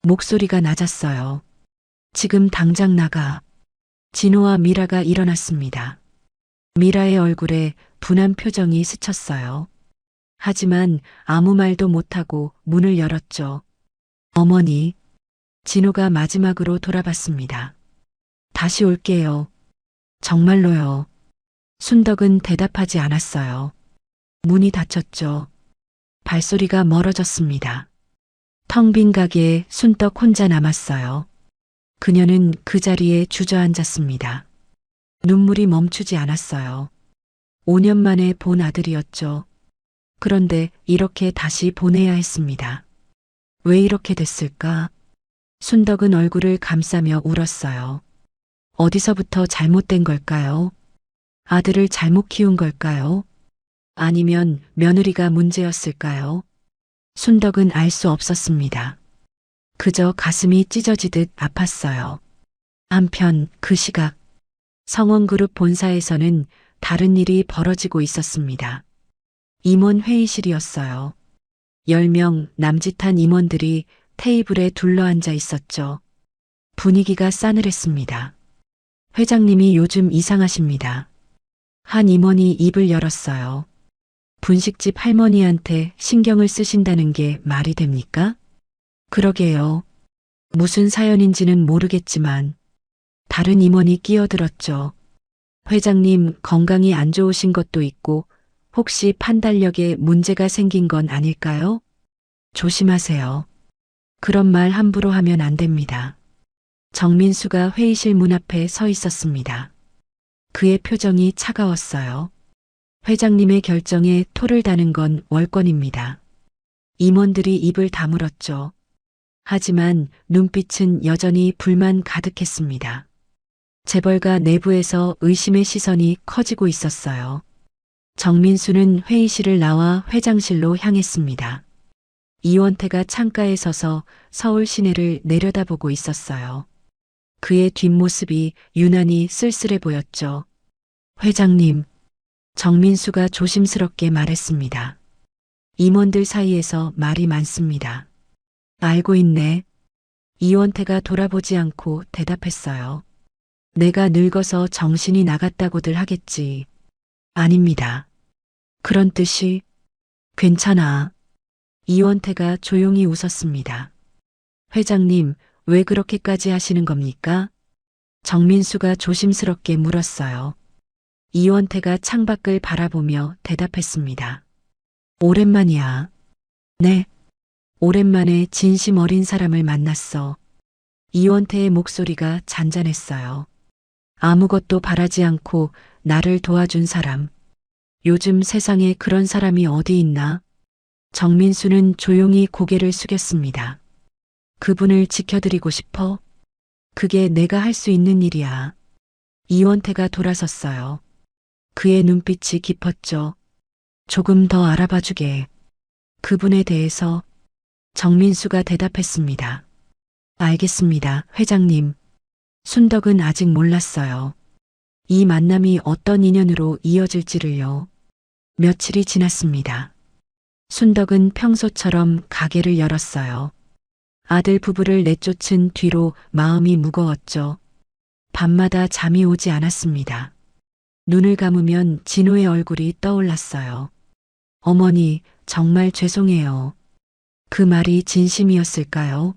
목소리가 낮았어요. 지금 당장 나가. 진호와 미라가 일어났습니다. 미라의 얼굴에 분한 표정이 스쳤어요. 하지만 아무 말도 못하고 문을 열었죠. 어머니. 진호가 마지막으로 돌아봤습니다. 다시 올게요. 정말로요. 순덕은 대답하지 않았어요. 문이 닫혔죠. 발소리가 멀어졌습니다. 텅 빈 가게에 순덕 혼자 남았어요. 그녀는 그 자리에 주저앉았습니다. 눈물이 멈추지 않았어요. 5년 만에 본 아들이었죠. 그런데 이렇게 다시 보내야 했습니다. 왜 이렇게 됐을까? 순덕은 얼굴을 감싸며 울었어요. 어디서부터 잘못된 걸까요? 아들을 잘못 키운 걸까요? 아니면 며느리가 문제였을까요? 순덕은 알 수 없었습니다. 그저 가슴이 찢어지듯 아팠어요. 한편 그 시각 성원그룹 본사에서는 다른 일이 벌어지고 있었습니다. 임원 회의실이었어요. 10명 남짓한 임원들이 테이블에 둘러앉아 있었죠. 분위기가 싸늘했습니다. 회장님이 요즘 이상하십니다. 한 임원이 입을 열었어요. 분식집 할머니한테 신경을 쓰신다는 게 말이 됩니까? 그러게요. 무슨 사연인지는 모르겠지만 다른 임원이 끼어들었죠. 회장님 건강이 안 좋으신 것도 있고 혹시 판단력에 문제가 생긴 건 아닐까요? 조심하세요. 그런 말 함부로 하면 안 됩니다. 정민수가 회의실 문 앞에 서 있었습니다. 그의 표정이 차가웠어요. 회장님의 결정에 토를 다는 건 월권입니다. 임원들이 입을 다물었죠. 하지만 눈빛은 여전히 불만 가득했습니다. 재벌가 내부에서 의심의 시선이 커지고 있었어요. 정민수는 회의실을 나와 회장실로 향했습니다. 이원태가 창가에 서서 서울 시내를 내려다보고 있었어요. 그의 뒷모습이 유난히 쓸쓸해 보였죠. 회장님, 정민수가 조심스럽게 말했습니다. 임원들 사이에서 말이 많습니다. 알고 있네. 이원태가 돌아보지 않고 대답했어요. 내가 늙어서 정신이 나갔다고들 하겠지. 아닙니다. 그런 뜻이 괜찮아. 이원태가 조용히 웃었습니다. 회장님, 왜 그렇게까지 하시는 겁니까? 정민수가 조심스럽게 물었어요. 이원태가 창밖을 바라보며 대답했습니다. 오랜만이야. 네. 오랜만에 진심 어린 사람을 만났어. 이원태의 목소리가 잔잔했어요. 아무것도 바라지 않고 나를 도와준 사람. 요즘 세상에 그런 사람이 어디 있나? 정민수는 조용히 고개를 숙였습니다. 그분을 지켜드리고 싶어? 그게 내가 할 수 있는 일이야. 이원태가 돌아섰어요. 그의 눈빛이 깊었죠. 조금 더 알아봐 주게. 그분에 대해서 정민수가 대답했습니다. 알겠습니다, 회장님. 순덕은 아직 몰랐어요. 이 만남이 어떤 인연으로 이어질지를요. 며칠이 지났습니다. 순덕은 평소처럼 가게를 열었어요. 아들 부부를 내쫓은 뒤로 마음이 무거웠죠. 밤마다 잠이 오지 않았습니다. 눈을 감으면 진호의 얼굴이 떠올랐어요. 어머니, 정말 죄송해요. 그 말이 진심이었을까요?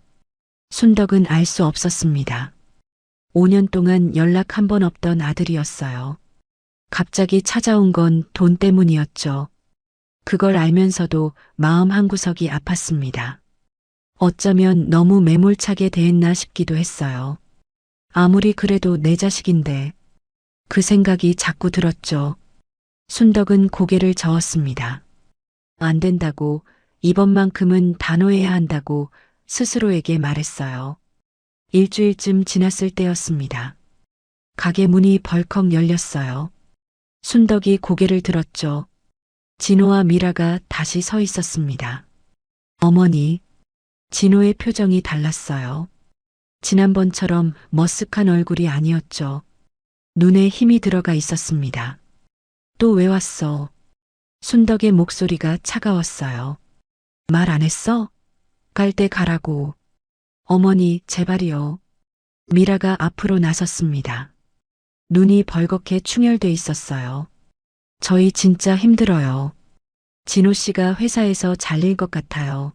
순덕은 알 수 없었습니다. 5년 동안 연락 한 번 없던 아들이었어요. 갑자기 찾아온 건 돈 때문이었죠. 그걸 알면서도 마음 한구석이 아팠습니다. 어쩌면 너무 매몰차게 대했나 싶기도 했어요. 아무리 그래도 내 자식인데 그 생각이 자꾸 들었죠. 순덕은 고개를 저었습니다. 안 된다고, 이번만큼은 단호해야 한다고 스스로에게 말했어요. 일주일쯤 지났을 때였습니다. 가게 문이 벌컥 열렸어요. 순덕이 고개를 들었죠. 진호와 미라가 다시 서 있었습니다. 어머니, 진호의 표정이 달랐어요. 지난번처럼 머쓱한 얼굴이 아니었죠. 눈에 힘이 들어가 있었습니다. 또 왜 왔어? 순덕의 목소리가 차가웠어요. 말 안 했어? 갈 때 가라고. 어머니, 제발이요. 미라가 앞으로 나섰습니다. 눈이 벌겋게 충혈돼 있었어요. 저희 진짜 힘들어요. 진호 씨가 회사에서 잘릴 것 같아요.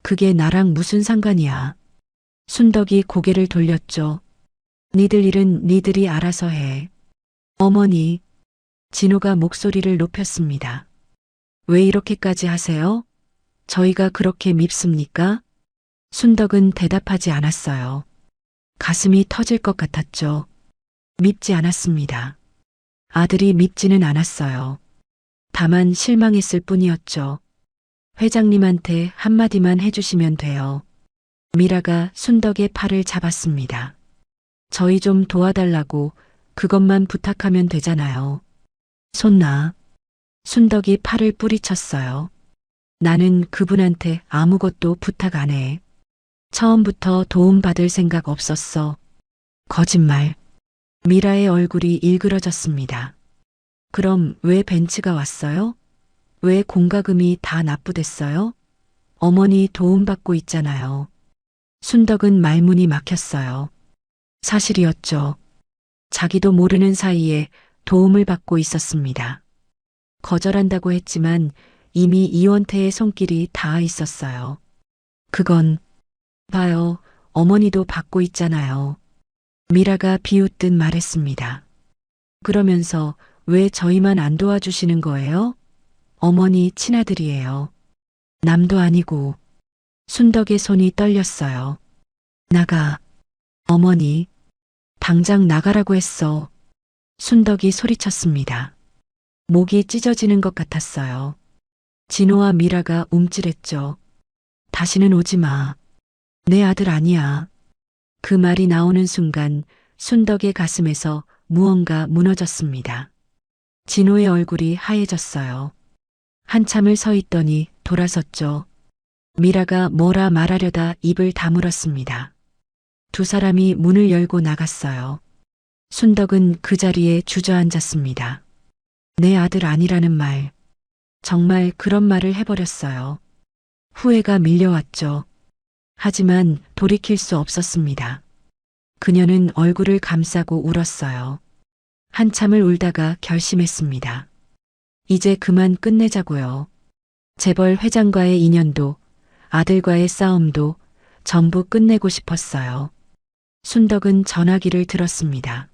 그게 나랑 무슨 상관이야. 순덕이 고개를 돌렸죠. 니들 일은 니들이 알아서 해. 어머니, 진호가 목소리를 높였습니다. 왜 이렇게까지 하세요? 저희가 그렇게 밉습니까? 순덕은 대답하지 않았어요. 가슴이 터질 것 같았죠. 밉지 않았습니다. 아들이 밉지는 않았어요. 다만 실망했을 뿐이었죠. 회장님한테 한마디만 해주시면 돼요. 미라가 순덕의 팔을 잡았습니다. 저희 좀 도와달라고 그것만 부탁하면 되잖아요. 손 놔. 순덕이 팔을 뿌리쳤어요. 나는 그분한테 아무것도 부탁 안 해. 처음부터 도움받을 생각 없었어. 거짓말. 미라의 얼굴이 일그러졌습니다. 그럼 왜 벤츠가 왔어요? 왜 공과금이 다 납부됐어요? 어머니 도움받고 있잖아요. 순덕은 말문이 막혔어요. 사실이었죠. 자기도 모르는 사이에 도움을 받고 있었습니다. 거절한다고 했지만 이미 이원태의 손길이 닿아 있었어요. 그건 봐요. 어머니도 받고 있잖아요. 미라가 비웃듯 말했습니다. 그러면서 왜 저희만 안 도와주시는 거예요? 어머니 친아들이에요. 남도 아니고. 순덕의 손이 떨렸어요. 나가. 어머니. 당장 나가라고 했어. 순덕이 소리쳤습니다. 목이 찢어지는 것 같았어요. 진호와 미라가 움찔했죠. 다시는 오지 마. 내 아들 아니야. 그 말이 나오는 순간 순덕의 가슴에서 무언가 무너졌습니다. 진호의 얼굴이 하얘졌어요. 한참을 서 있더니 돌아섰죠. 미라가 뭐라 말하려다 입을 다물었습니다. 두 사람이 문을 열고 나갔어요. 순덕은 그 자리에 주저앉았습니다. 내 아들 아니라는 말. 정말 그런 말을 해버렸어요. 후회가 밀려왔죠. 하지만 돌이킬 수 없었습니다. 그녀는 얼굴을 감싸고 울었어요. 한참을 울다가 결심했습니다. 이제 그만 끝내자고요. 재벌 회장과의 인연도 아들과의 싸움도 전부 끝내고 싶었어요. 순덕은 전화기를 들었습니다.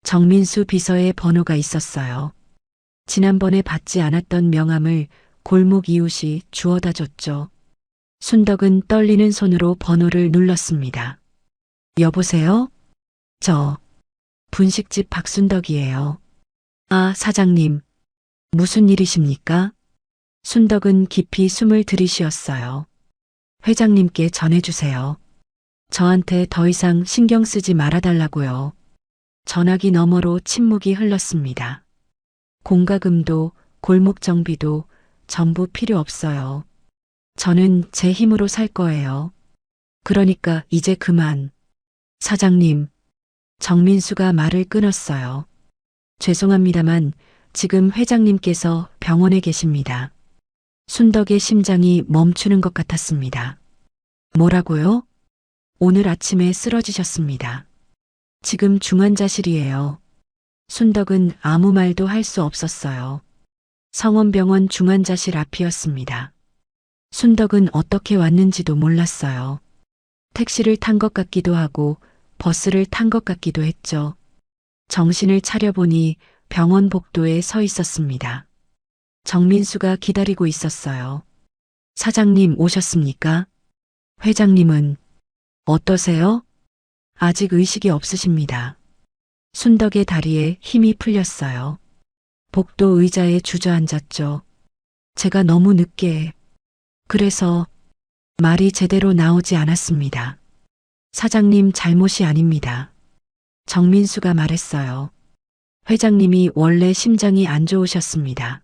정민수 비서의 번호가 있었어요. 지난번에 받지 않았던 명함을 골목 이웃이 주워다 줬죠. 순덕은 떨리는 손으로 번호를 눌렀습니다. 여보세요? 저 분식집 박순덕이에요. 아, 사장님. 무슨 일이십니까? 순덕은 깊이 숨을 들이쉬었어요. 회장님께 전해주세요. 저한테 더 이상 신경 쓰지 말아달라고요. 전화기 너머로 침묵이 흘렀습니다. 공과금도 골목 정비도 전부 필요 없어요. 저는 제 힘으로 살 거예요. 그러니까 이제 그만. 사장님, 정민수가 말을 끊었어요. 죄송합니다만 지금 회장님께서 병원에 계십니다. 순덕의 심장이 멈추는 것 같았습니다. 뭐라고요? 오늘 아침에 쓰러지셨습니다. 지금 중환자실이에요. 순덕은 아무 말도 할 수 없었어요. 성원병원 중환자실 앞이었습니다. 순덕은 어떻게 왔는지도 몰랐어요. 택시를 탄 것 같기도 하고 버스를 탄 것 같기도 했죠. 정신을 차려보니 병원 복도에 서 있었습니다. 정민수가 기다리고 있었어요. 사장님 오셨습니까? 회장님은 어떠세요? 아직 의식이 없으십니다. 순덕의 다리에 힘이 풀렸어요. 복도 의자에 주저앉았죠. 제가 너무 늦게. 그래서 말이 제대로 나오지 않았습니다. 사장님 잘못이 아닙니다. 정민수가 말했어요. 회장님이 원래 심장이 안 좋으셨습니다.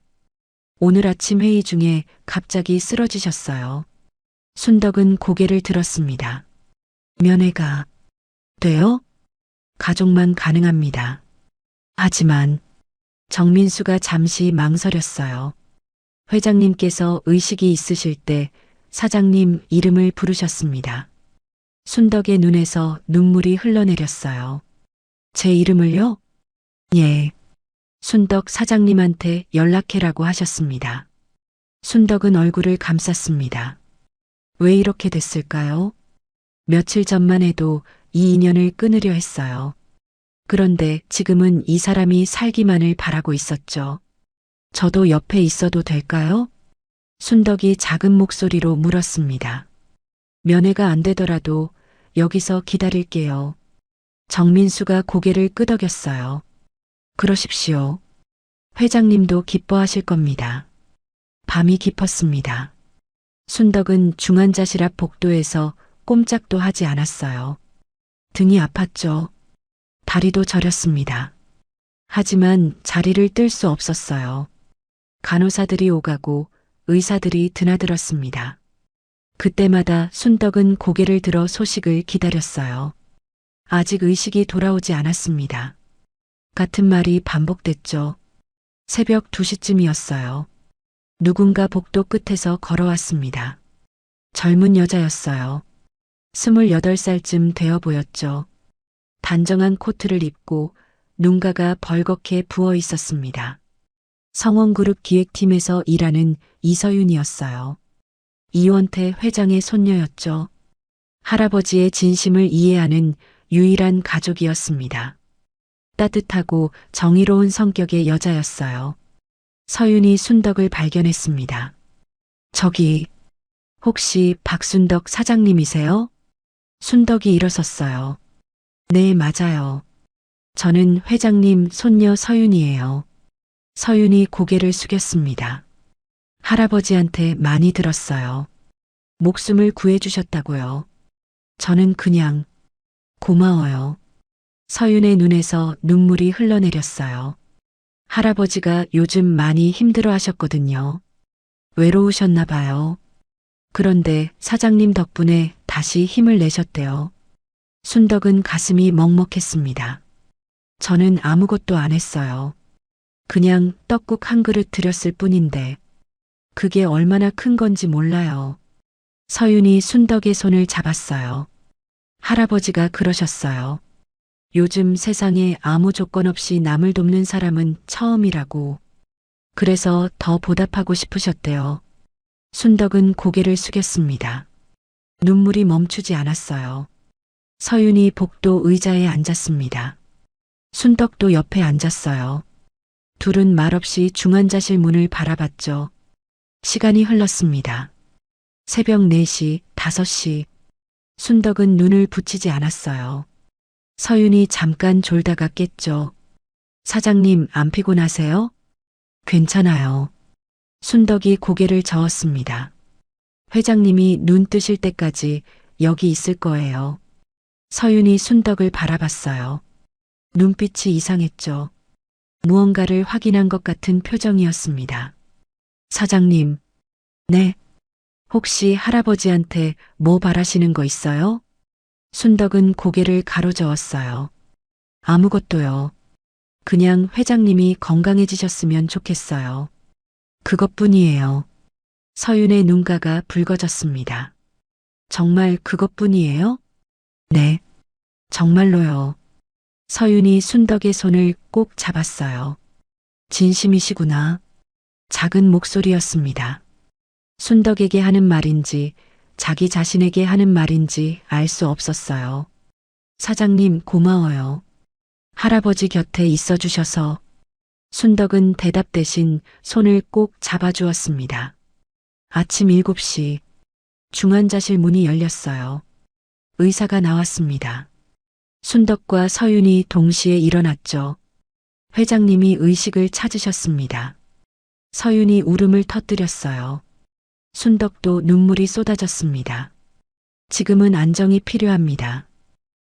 오늘 아침 회의 중에 갑자기 쓰러지셨어요. 순덕은 고개를 들었습니다. 면회가 돼요? 가족만 가능합니다. 하지만 정민수가 잠시 망설였어요. 회장님께서 의식이 있으실 때 사장님 이름을 부르셨습니다. 순덕의 눈에서 눈물이 흘러내렸어요. 제 이름을요? 예. 순덕 사장님한테 연락해라고 하셨습니다. 순덕은 얼굴을 감쌌습니다. 왜 이렇게 됐을까요? 며칠 전만 해도 이 인연을 끊으려 했어요. 그런데 지금은 이 사람이 살기만을 바라고 있었죠. 저도 옆에 있어도 될까요? 순덕이 작은 목소리로 물었습니다. 면회가 안 되더라도 여기서 기다릴게요. 정민수가 고개를 끄덕였어요. 그러십시오. 회장님도 기뻐하실 겁니다. 밤이 깊었습니다. 순덕은 중환자실 앞 복도에서 꼼짝도 하지 않았어요. 등이 아팠죠. 다리도 저렸습니다. 하지만 자리를 뜰 수 없었어요. 간호사들이 오가고 의사들이 드나들었습니다. 그때마다 순덕은 고개를 들어 소식을 기다렸어요. 아직 의식이 돌아오지 않았습니다. 같은 말이 반복됐죠. 새벽 2시쯤이었어요. 누군가 복도 끝에서 걸어왔습니다. 젊은 여자였어요. 28살쯤 되어 보였죠. 단정한 코트를 입고 눈가가 벌겋게 부어 있었습니다. 성원그룹 기획팀에서 일하는 이서윤이었어요. 이원태 회장의 손녀였죠. 할아버지의 진심을 이해하는 유일한 가족이었습니다. 따뜻하고 정의로운 성격의 여자였어요. 서윤이 순덕을 발견했습니다. 저기, 혹시 박순덕 사장님이세요? 순덕이 일어섰어요. 네, 맞아요. 저는 회장님 손녀 서윤이에요. 서윤이 고개를 숙였습니다. 할아버지한테 많이 들었어요. 목숨을 구해주셨다고요. 저는 그냥 고마워요. 서윤의 눈에서 눈물이 흘러내렸어요. 할아버지가 요즘 많이 힘들어 하셨거든요. 외로우셨나 봐요. 그런데 사장님 덕분에 다시 힘을 내셨대요. 순덕은 가슴이 먹먹했습니다. 저는 아무것도 안 했어요. 그냥 떡국 한 그릇 드렸을 뿐인데 그게 얼마나 큰 건지 몰라요. 서윤이 순덕의 손을 잡았어요. 할아버지가 그러셨어요. 요즘 세상에 아무 조건 없이 남을 돕는 사람은 처음이라고. 그래서 더 보답하고 싶으셨대요. 순덕은 고개를 숙였습니다. 눈물이 멈추지 않았어요. 서윤이 복도 의자에 앉았습니다. 순덕도 옆에 앉았어요. 둘은 말없이 중환자실 문을 바라봤죠. 시간이 흘렀습니다. 새벽 4시, 5시. 순덕은 눈을 붙이지 않았어요. 서윤이 잠깐 졸다가 깼죠. 사장님 안 피곤하세요? 괜찮아요. 순덕이 고개를 저었습니다. 회장님이 눈 뜨실 때까지 여기 있을 거예요. 서윤이 순덕을 바라봤어요. 눈빛이 이상했죠. 무언가를 확인한 것 같은 표정이었습니다. 사장님, 네. 혹시 할아버지한테 뭐 바라시는 거 있어요? 순덕은 고개를 가로저었어요. 아무것도요. 그냥 회장님이 건강해지셨으면 좋겠어요. 그것뿐이에요. 서윤의 눈가가 붉어졌습니다. 정말 그것뿐이에요? 네. 정말로요. 서윤이 순덕의 손을 꼭 잡았어요. 진심이시구나. 작은 목소리였습니다. 순덕에게 하는 말인지 자기 자신에게 하는 말인지 알 수 없었어요. 사장님 고마워요. 할아버지 곁에 있어 주셔서. 순덕은 대답 대신 손을 꼭 잡아주었습니다. 아침 7시 중환자실 문이 열렸어요. 의사가 나왔습니다. 순덕과 서윤이 동시에 일어났죠. 회장님이 의식을 찾으셨습니다. 서윤이 울음을 터뜨렸어요. 순덕도 눈물이 쏟아졌습니다. 지금은 안정이 필요합니다.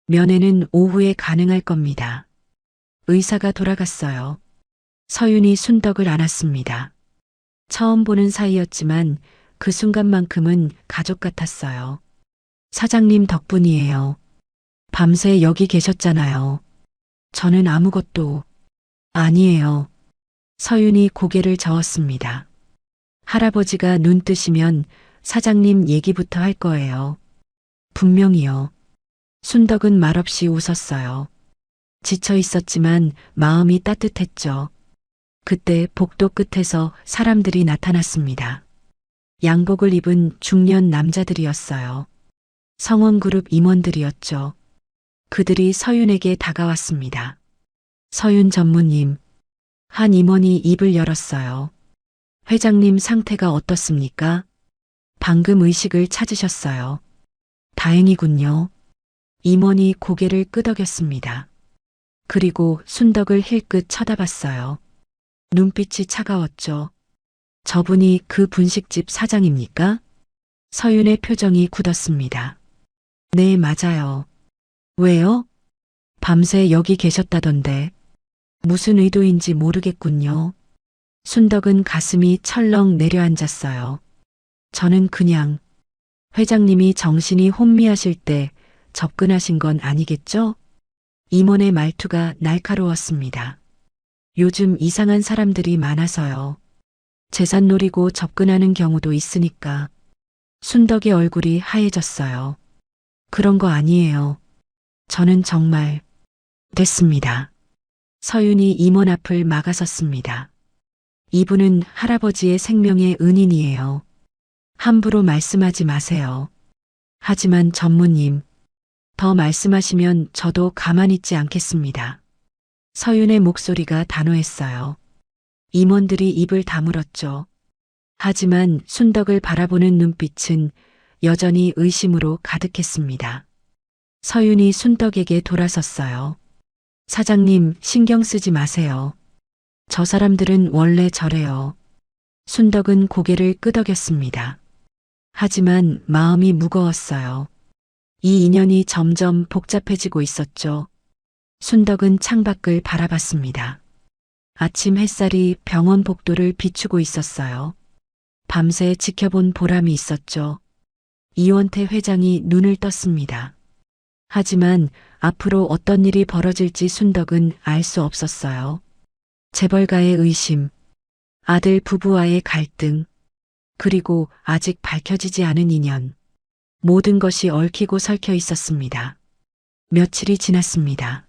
면회는 오후에 가능할 겁니다. 의사가 돌아갔어요. 서윤이 순덕을 안았습니다. 처음 보는 사이였지만 그 순간만큼은 가족 같았어요. 사장님 덕분이에요. 밤새 여기 계셨잖아요. 저는 아무것도 아니에요. 서윤이 고개를 저었습니다. 할아버지가 눈 뜨시면 사장님 얘기부터 할 거예요. 분명히요. 순덕은 말없이 웃었어요. 지쳐 있었지만 마음이 따뜻했죠. 그때 복도 끝에서 사람들이 나타났습니다. 양복을 입은 중년 남자들이었어요. 성원그룹 임원들이었죠. 그들이 서윤에게 다가왔습니다. 서윤 전무님. 한 임원이 입을 열었어요. 회장님 상태가 어떻습니까? 방금 의식을 찾으셨어요. 다행이군요. 임원이 고개를 끄덕였습니다. 그리고 순덕을 힐끗 쳐다봤어요. 눈빛이 차가웠죠. 저분이 그 분식집 사장입니까? 서윤의 표정이 굳었습니다. 네, 맞아요. 왜요? 밤새 여기 계셨다던데. 무슨 의도인지 모르겠군요. 순덕은 가슴이 철렁 내려앉았어요. 저는 그냥 회장님이 정신이 혼미하실 때 접근하신 건 아니겠죠? 임원의 말투가 날카로웠습니다. 요즘 이상한 사람들이 많아서요. 재산 노리고 접근하는 경우도 있으니까. 순덕의 얼굴이 하얘졌어요. 그런 거 아니에요. 저는 정말 됐습니다. 서윤이 임원 앞을 막아섰습니다. 이분은 할아버지의 생명의 은인이에요. 함부로 말씀하지 마세요. 하지만 전무님, 더 말씀하시면 저도 가만히 있지 않겠습니다. 서윤의 목소리가 단호했어요. 임원들이 입을 다물었죠. 하지만 순덕을 바라보는 눈빛은 여전히 의심으로 가득했습니다. 서윤이 순덕에게 돌아섰어요. 사장님, 신경 쓰지 마세요. 저 사람들은 원래 저래요. 순덕은 고개를 끄덕였습니다. 하지만 마음이 무거웠어요. 이 인연이 점점 복잡해지고 있었죠. 순덕은 창밖을 바라봤습니다. 아침 햇살이 병원 복도를 비추고 있었어요. 밤새 지켜본 보람이 있었죠. 이원태 회장이 눈을 떴습니다. 하지만 앞으로 어떤 일이 벌어질지 순덕은 알 수 없었어요. 재벌가의 의심, 아들 부부와의 갈등, 그리고 아직 밝혀지지 않은 인연. 모든 것이 얽히고 설켜 있었습니다. 며칠이 지났습니다.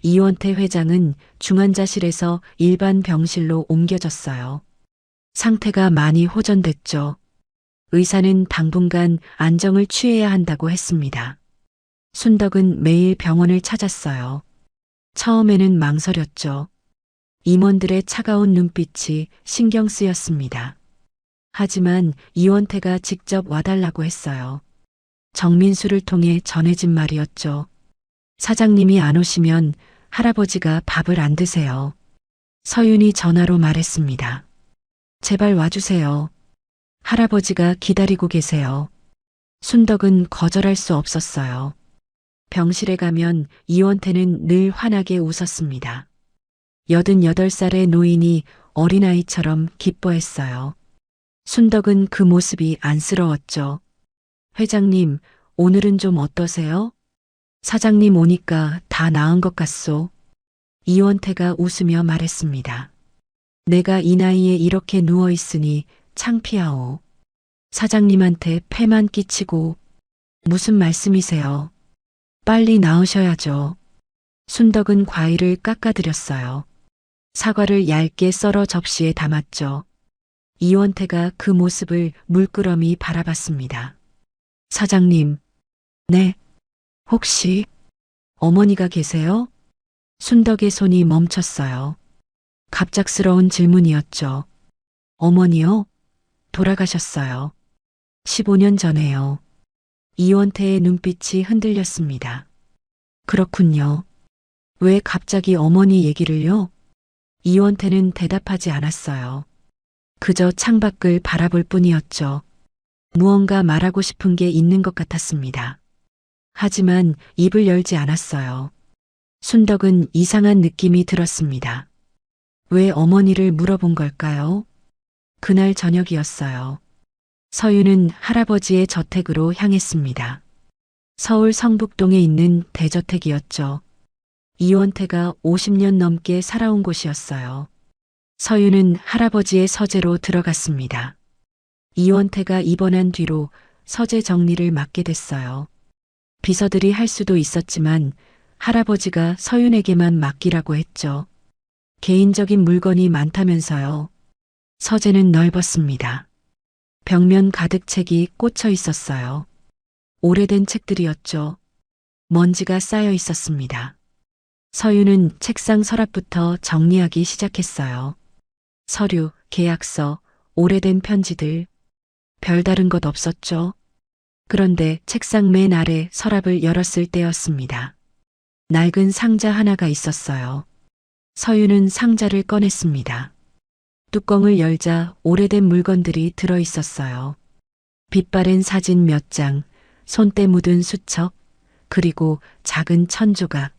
이원태 회장은 중환자실에서 일반 병실로 옮겨졌어요. 상태가 많이 호전됐죠. 의사는 당분간 안정을 취해야 한다고 했습니다. 순덕은 매일 병원을 찾았어요. 처음에는 망설였죠. 임원들의 차가운 눈빛이 신경 쓰였습니다. 하지만 이원태가 직접 와달라고 했어요. 정민수를 통해 전해진 말이었죠. 사장님이 안 오시면 할아버지가 밥을 안 드세요. 서윤이 전화로 말했습니다. 제발 와주세요. 할아버지가 기다리고 계세요. 순덕은 거절할 수 없었어요. 병실에 가면 이원태는 늘 환하게 웃었습니다. 88살의 노인이 어린아이처럼 기뻐했어요. 순덕은 그 모습이 안쓰러웠죠. 회장님, 오늘은 좀 어떠세요? 사장님 오니까 다 나은 것 같소. 이원태가 웃으며 말했습니다. 내가 이 나이에 이렇게 누워있으니 창피하오. 사장님한테 폐만 끼치고 무슨 말씀이세요? 빨리 나으셔야죠. 순덕은 과일을 깎아드렸어요. 사과를 얇게 썰어 접시에 담았죠. 이원태가 그 모습을 물끄러미 바라봤습니다. 사장님, 네, 혹시 어머니가 계세요? 순덕의 손이 멈췄어요. 갑작스러운 질문이었죠. 어머니요? 돌아가셨어요. 15년 전에요. 이원태의 눈빛이 흔들렸습니다. 그렇군요. 왜 갑자기 어머니 얘기를요? 이원태는 대답하지 않았어요. 그저 창밖을 바라볼 뿐이었죠. 무언가 말하고 싶은 게 있는 것 같았습니다. 하지만 입을 열지 않았어요. 순덕은 이상한 느낌이 들었습니다. 왜 어머니를 물어본 걸까요? 그날 저녁이었어요. 서윤은 할아버지의 저택으로 향했습니다. 서울 성북동에 있는 대저택이었죠. 이원태가 50년 넘게 살아온 곳이었어요. 서윤은 할아버지의 서재로 들어갔습니다. 이원태가 입원한 뒤로 서재 정리를 맡게 됐어요. 비서들이 할 수도 있었지만 할아버지가 서윤에게만 맡기라고 했죠. 개인적인 물건이 많다면서요. 서재는 넓었습니다. 벽면 가득 책이 꽂혀 있었어요. 오래된 책들이었죠. 먼지가 쌓여 있었습니다. 서윤은 책상 서랍부터 정리하기 시작했어요. 서류, 계약서, 오래된 편지들. 별다른 것 없었죠. 그런데 책상 맨 아래 서랍을 열었을 때였습니다. 낡은 상자 하나가 있었어요. 서윤은 상자를 꺼냈습니다. 뚜껑을 열자 오래된 물건들이 들어 있었어요. 빛바랜 사진 몇 장, 손때 묻은 수첩, 그리고 작은 천 조각.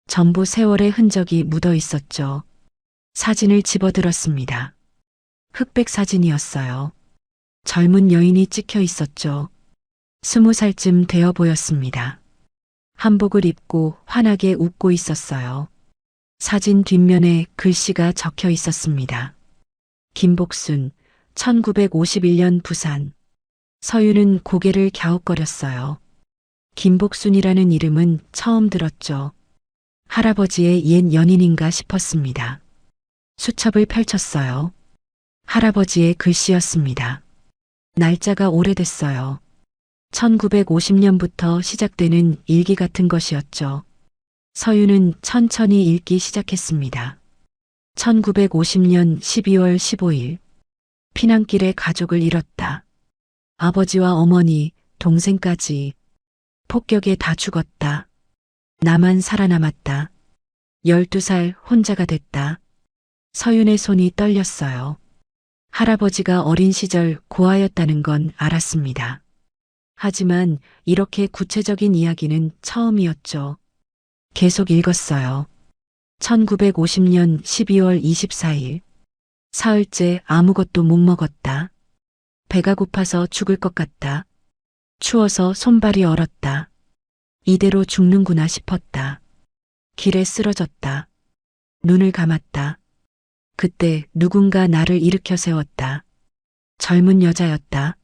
전부 세월의 흔적이 묻어 있었죠. 사진을 집어들었습니다. 흑백 사진이었어요. 젊은 여인이 찍혀 있었죠. 20살쯤 되어 보였습니다. 한복을 입고 환하게 웃고 있었어요. 사진 뒷면에 글씨가 적혀 있었습니다. 김복순, 1951년 부산. 서유는 고개를 갸웃거렸어요. 김복순이라는 이름은 처음 들었죠. 할아버지의 옛 연인인가 싶었습니다. 수첩을 펼쳤어요. 할아버지의 글씨였습니다. 날짜가 오래됐어요. 1950년부터 시작되는 일기 같은 것이었죠. 서유는 천천히 읽기 시작했습니다. 1950년 12월 15일. 피난길에 가족을 잃었다. 아버지와 어머니, 동생까지. 폭격에 다 죽었다. 나만 살아남았다. 12살 혼자가 됐다. 서윤의 손이 떨렸어요. 할아버지가 어린 시절 고아였다는 건 알았습니다. 하지만 이렇게 구체적인 이야기는 처음이었죠. 계속 읽었어요. 1950년 12월 24일. 사흘째 아무것도 못 먹었다. 배가 고파서 죽을 것 같다. 추워서 손발이 얼었다. 이대로 죽는구나 싶었다. 길에 쓰러졌다. 눈을 감았다. 그때 누군가 나를 일으켜 세웠다. 젊은 여자였다.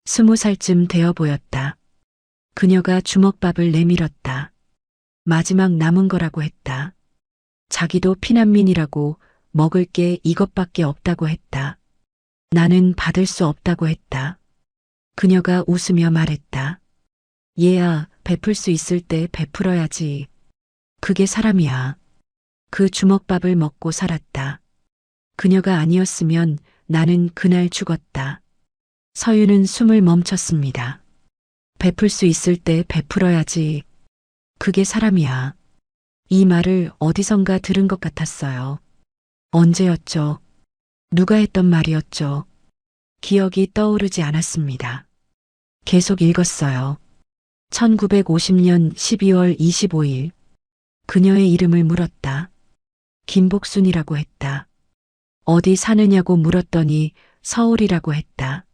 20살쯤 되어 보였다. 그녀가 주먹밥을 내밀었다. 마지막 남은 거라고 했다. 자기도 피난민이라고 먹을 게 이것밖에 없다고 했다. 나는 받을 수 없다고 했다. 그녀가 웃으며 말했다. 얘야, 베풀 수 있을 때 베풀어야지. 그게 사람이야. 그 주먹밥을 먹고 살았다. 그녀가 아니었으면 나는 그날 죽었다. 서유는 숨을 멈췄습니다. 베풀 수 있을 때 베풀어야지. 그게 사람이야. 이 말을 어디선가 들은 것 같았어요. 언제였죠? 누가 했던 말이었죠? 기억이 떠오르지 않았습니다. 계속 읽었어요. 1950년 12월 25일. 그녀의 이름을 물었다. 김복순이라고 했다. 어디 사느냐고 물었더니 서울이라고 했다.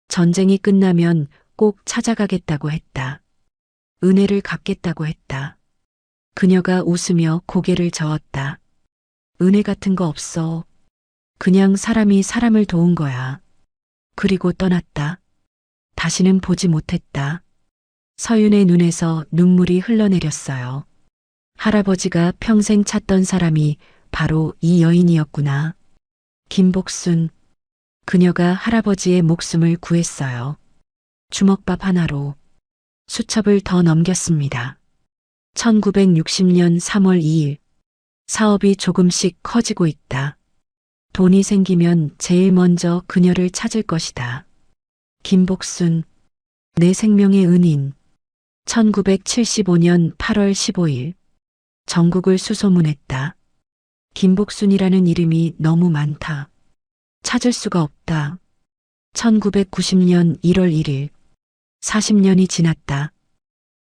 전쟁이 끝나면 꼭 찾아가겠다고 했다. 은혜를 갚겠다고 했다. 그녀가 웃으며 고개를 저었다. 은혜 같은 거 없어. 그냥 사람이 사람을 도운 거야. 그리고 떠났다. 다시는 보지 못했다. 서윤의 눈에서 눈물이 흘러내렸어요. 할아버지가 평생 찾던 사람이 바로 이 여인이었구나. 김복순. 그녀가 할아버지의 목숨을 구했어요. 주먹밥 하나로. 수첩을 더 넘겼습니다. 1960년 3월 2일. 사업이 조금씩 커지고 있다. 돈이 생기면 제일 먼저 그녀를 찾을 것이다. 김복순. 내 생명의 은인. 1975년 8월 15일. 전국을 수소문했다. 김복순이라는 이름이 너무 많다. 찾을 수가 없다. 1990년 1월 1일. 40년이 지났다.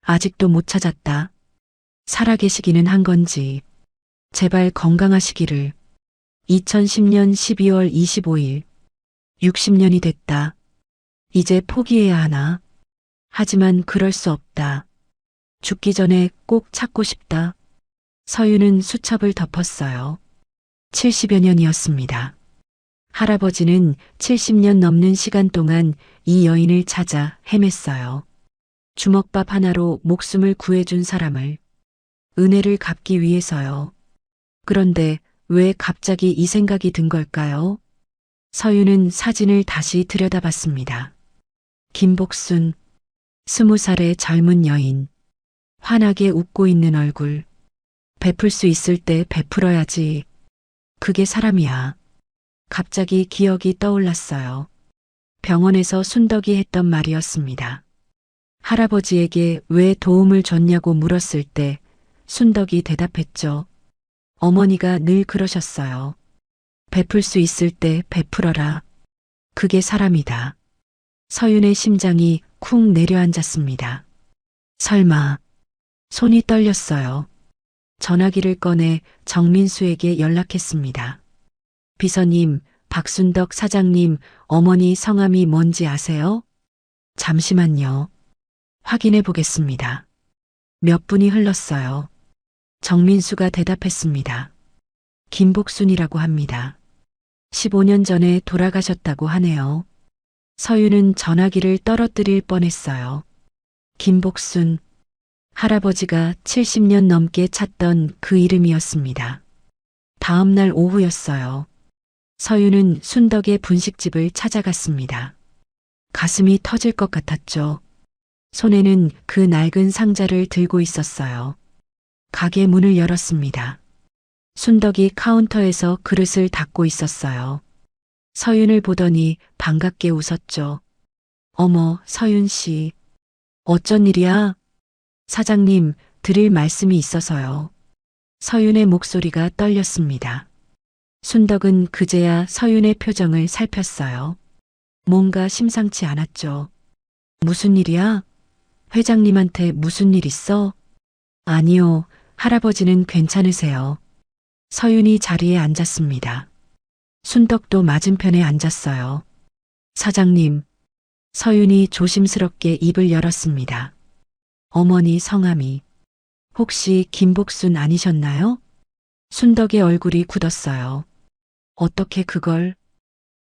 아직도 못 찾았다. 살아계시기는 한 건지. 제발 건강하시기를. 2010년 12월 25일. 60년이 됐다. 이제 포기해야 하나? 하지만 그럴 수 없다. 죽기 전에 꼭 찾고 싶다. 서유는 수첩을 덮었어요. 70여 년이었습니다. 할아버지는 70년 넘는 시간 동안 이 여인을 찾아 헤맸어요. 주먹밥 하나로 목숨을 구해준 사람을. 은혜를 갚기 위해서요. 그런데 왜 갑자기 이 생각이 든 걸까요? 서유는 사진을 다시 들여다봤습니다. 김복순. 20살의 젊은 여인. 환하게 웃고 있는 얼굴. 베풀 수 있을 때 베풀어야지. 그게 사람이야. 갑자기 기억이 떠올랐어요. 병원에서 순덕이 했던 말이었습니다. 할아버지에게 왜 도움을 줬냐고 물었을 때 순덕이 대답했죠. 어머니가 늘 그러셨어요. 베풀 수 있을 때 베풀어라. 그게 사람이다. 서윤의 심장이 쿵 내려앉았습니다. 설마. 손이 떨렸어요. 전화기를 꺼내 정민수에게 연락했습니다. 비서님, 박순덕 사장님, 어머니 성함이 뭔지 아세요? 잠시만요. 확인해 보겠습니다. 몇 분이 흘렀어요. 정민수가 대답했습니다. 김복순이라고 합니다. 15년 전에 돌아가셨다고 하네요. 서윤은 전화기를 떨어뜨릴 뻔했어요. 김복순, 할아버지가 70년 넘게 찾던 그 이름이었습니다. 다음 날 오후였어요. 서윤은 순덕의 분식집을 찾아갔습니다. 가슴이 터질 것 같았죠. 손에는 그 낡은 상자를 들고 있었어요. 가게 문을 열었습니다. 순덕이 카운터에서 그릇을 닦고 있었어요. 서윤을 보더니 반갑게 웃었죠. 어머, 서윤 씨. 어쩐 일이야? 사장님, 드릴 말씀이 있어서요. 서윤의 목소리가 떨렸습니다. 순덕은 그제야 서윤의 표정을 살폈어요. 뭔가 심상치 않았죠. 무슨 일이야? 회장님한테 무슨 일 있어? 아니요, 할아버지는 괜찮으세요. 서윤이 자리에 앉았습니다. 순덕도 맞은편에 앉았어요. 사장님, 서윤이 조심스럽게 입을 열었습니다. 어머니 성함이 혹시 김복순 아니셨나요? 순덕의 얼굴이 굳었어요. 어떻게 그걸?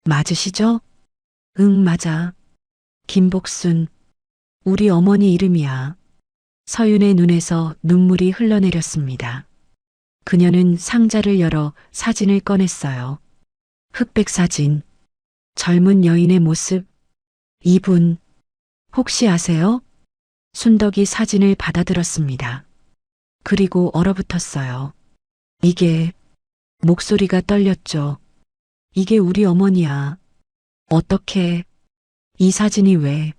맞으시죠? 응, 맞아. 김복순. 우리 어머니 이름이야. 서윤의 눈에서 눈물이 흘러내렸습니다. 그녀는 상자를 열어 사진을 꺼냈어요. 흑백 사진. 젊은 여인의 모습. 이분. 혹시 아세요? 순덕이 사진을 받아들었습니다. 그리고 얼어붙었어요. 이게, 목소리가 떨렸죠. 이게 우리 어머니야. 어떻게, 이 사진이 왜?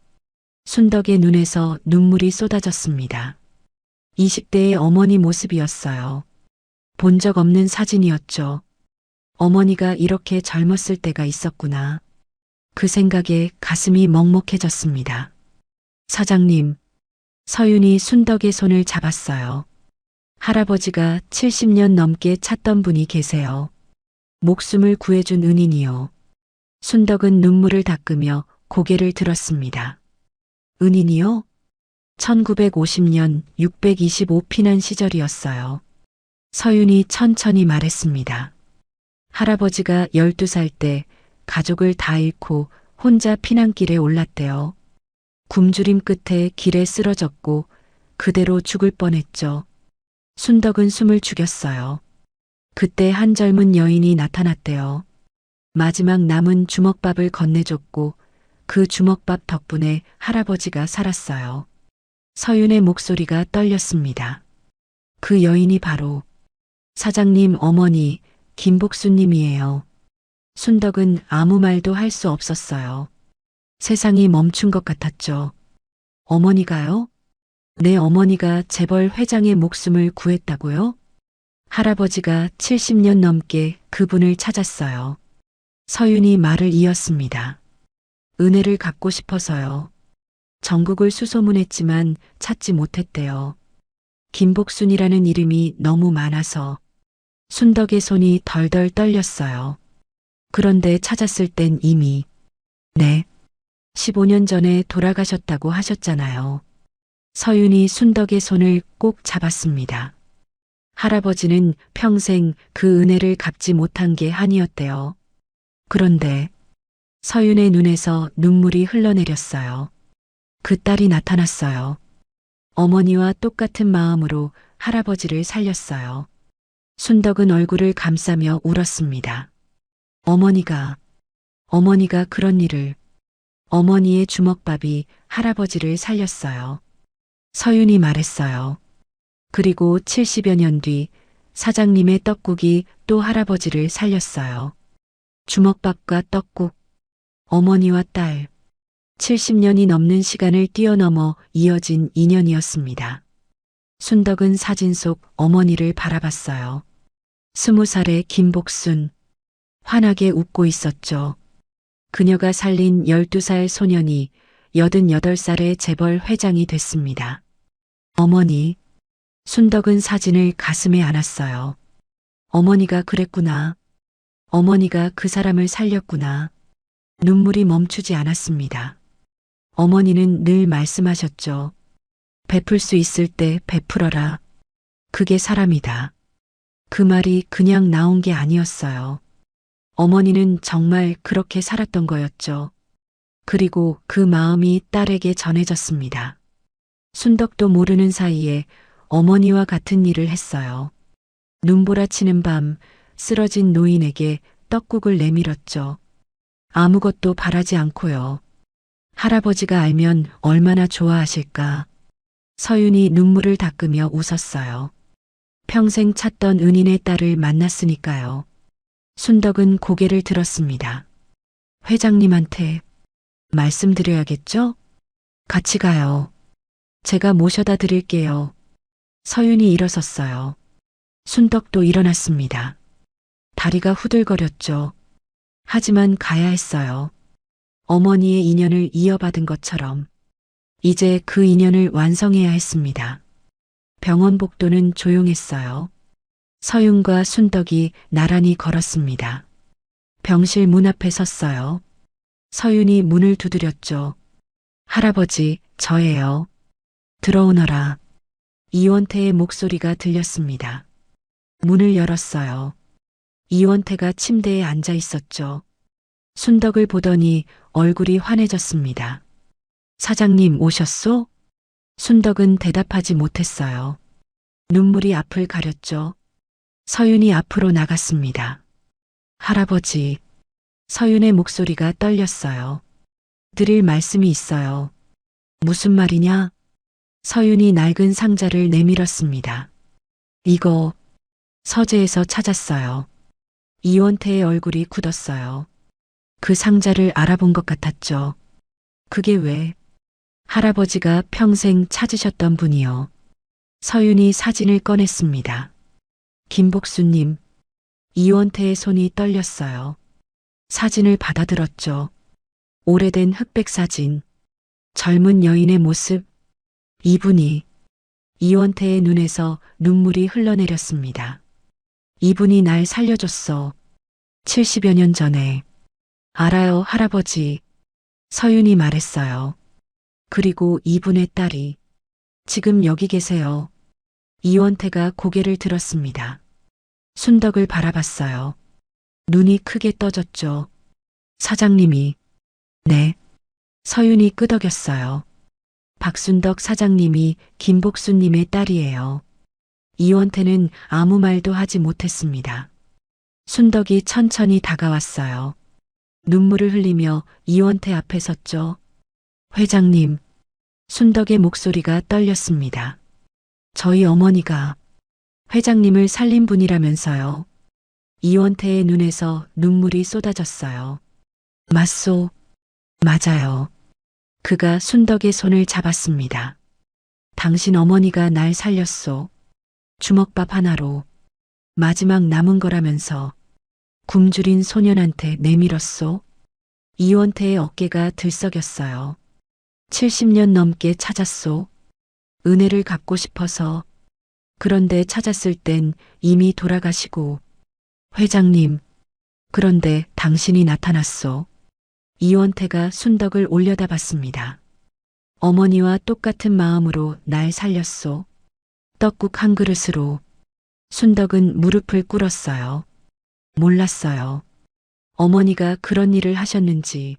순덕의 눈에서 눈물이 쏟아졌습니다. 20대의 어머니 모습이었어요. 본 적 없는 사진이었죠. 어머니가 이렇게 젊었을 때가 있었구나. 그 생각에 가슴이 먹먹해졌습니다. 사장님, 서윤이 순덕의 손을 잡았어요. 할아버지가 70년 넘게 찾던 분이 계세요. 목숨을 구해준 은인이요. 순덕은 눈물을 닦으며 고개를 들었습니다. 은인이요? 1950년 625 피난 시절이었어요. 서윤이 천천히 말했습니다. 할아버지가 12살 때 가족을 다 잃고 혼자 피난길에 올랐대요. 굶주림 끝에 길에 쓰러졌고 그대로 죽을 뻔했죠. 순덕은 숨을 죽였어요. 그때 한 젊은 여인이 나타났대요. 마지막 남은 주먹밥을 건네줬고 그 주먹밥 덕분에 할아버지가 살았어요. 서윤의 목소리가 떨렸습니다. 그 여인이 바로 사장님 어머니 김복순님이에요. 순덕은 아무 말도 할 수 없었어요. 세상이 멈춘 것 같았죠. 어머니가요? 내 어머니가 재벌 회장의 목숨을 구했다고요? 할아버지가 70년 넘게 그분을 찾았어요. 서윤이 말을 이었습니다. 은혜를 갚고 싶어서요. 전국을 수소문했지만 찾지 못했대요. 김복순이라는 이름이 너무 많아서 순덕의 손이 덜덜 떨렸어요. 그런데 찾았을 땐 이미 네, 15년 전에 돌아가셨다고 하셨잖아요. 서윤이 순덕의 손을 꼭 잡았습니다. 할아버지는 평생 그 은혜를 갚지 못한 게 한이었대요. 그런데 서윤의 눈에서 눈물이 흘러내렸어요. 그 딸이 나타났어요. 어머니와 똑같은 마음으로 할아버지를 살렸어요. 순덕은 얼굴을 감싸며 울었습니다. 어머니가 그런 일을, 어머니의 주먹밥이 할아버지를 살렸어요. 서윤이 말했어요. 그리고 70여 년 뒤 사장님의 떡국이 또 할아버지를 살렸어요. 주먹밥과 떡국, 어머니와 딸, 70년이 넘는 시간을 뛰어넘어 이어진 인연이었습니다. 순덕은 사진 속 어머니를 바라봤어요. 20살의 김복순, 환하게 웃고 있었죠. 그녀가 살린 12살 소년이 88살의 재벌 회장이 됐습니다. 어머니, 순덕은 사진을 가슴에 안았어요. 어머니가 그랬구나. 어머니가 그 사람을 살렸구나. 눈물이 멈추지 않았습니다. 어머니는 늘 말씀하셨죠. 베풀 수 있을 때 베풀어라. 그게 사람이다. 그 말이 그냥 나온 게 아니었어요. 어머니는 정말 그렇게 살았던 거였죠. 그리고 그 마음이 딸에게 전해졌습니다. 순덕도 모르는 사이에 어머니와 같은 일을 했어요. 눈보라치는 밤 쓰러진 노인에게 떡국을 내밀었죠. 아무것도 바라지 않고요. 할아버지가 알면 얼마나 좋아하실까. 서윤이 눈물을 닦으며 웃었어요. 평생 찾던 은인의 딸을 만났으니까요. 순덕은 고개를 들었습니다. 회장님한테 말씀드려야겠죠? 같이 가요. 제가 모셔다 드릴게요. 서윤이 일어섰어요. 순덕도 일어났습니다. 다리가 후들거렸죠. 하지만 가야 했어요. 어머니의 인연을 이어받은 것처럼 이제 그 인연을 완성해야 했습니다. 병원 복도는 조용했어요. 서윤과 순덕이 나란히 걸었습니다. 병실 문 앞에 섰어요. 서윤이 문을 두드렸죠. 할아버지, 저예요. 들어오너라. 이원태의 목소리가 들렸습니다. 문을 열었어요. 이원태가 침대에 앉아 있었죠. 순덕을 보더니 얼굴이 환해졌습니다. 사장님 오셨소? 순덕은 대답하지 못했어요. 눈물이 앞을 가렸죠. 서윤이 앞으로 나갔습니다. 할아버지. 서윤의 목소리가 떨렸어요. 드릴 말씀이 있어요. 무슨 말이냐? 서윤이 낡은 상자를 내밀었습니다. 이거 서재에서 찾았어요. 이원태의 얼굴이 굳었어요. 그 상자를 알아본 것 같았죠. 그게 왜? 할아버지가 평생 찾으셨던 분이요. 서윤이 사진을 꺼냈습니다. 김복수님. 이원태의 손이 떨렸어요. 사진을 받아들었죠. 오래된 흑백 사진. 젊은 여인의 모습. 이분이. 이원태의 눈에서 눈물이 흘러내렸습니다. 이분이 날 살려줬어. 70여 년 전에. 알아요, 할아버지. 서윤이 말했어요. 그리고 이분의 딸이 지금 여기 계세요. 이원태가 고개를 들었습니다. 순덕을 바라봤어요. 눈이 크게 떠졌죠. 사장님이. 네. 서윤이 끄덕였어요. 박순덕 사장님이 김복수님의 딸이에요. 이원태는 아무 말도 하지 못했습니다. 순덕이 천천히 다가왔어요. 눈물을 흘리며 이원태 앞에 섰죠. 회장님. 순덕의 목소리가 떨렸습니다. 저희 어머니가 회장님을 살린 분이라면서요. 이원태의 눈에서 눈물이 쏟아졌어요. 맞소. 맞아요. 그가 순덕의 손을 잡았습니다. 당신 어머니가 날 살렸소. 주먹밥 하나로. 마지막 남은 거라면서 굶주린 소년한테 내밀었소. 이원태의 어깨가 들썩였어요. 70년 넘게 찾았소. 은혜를 갚고 싶어서. 그런데 찾았을 땐 이미 돌아가시고. 회장님. 그런데 당신이 나타났소. 이원태가 순덕을 올려다봤습니다. 어머니와 똑같은 마음으로 날 살렸소. 떡국 한 그릇으로. 순덕은 무릎을 꿇었어요. 몰랐어요. 어머니가 그런 일을 하셨는지.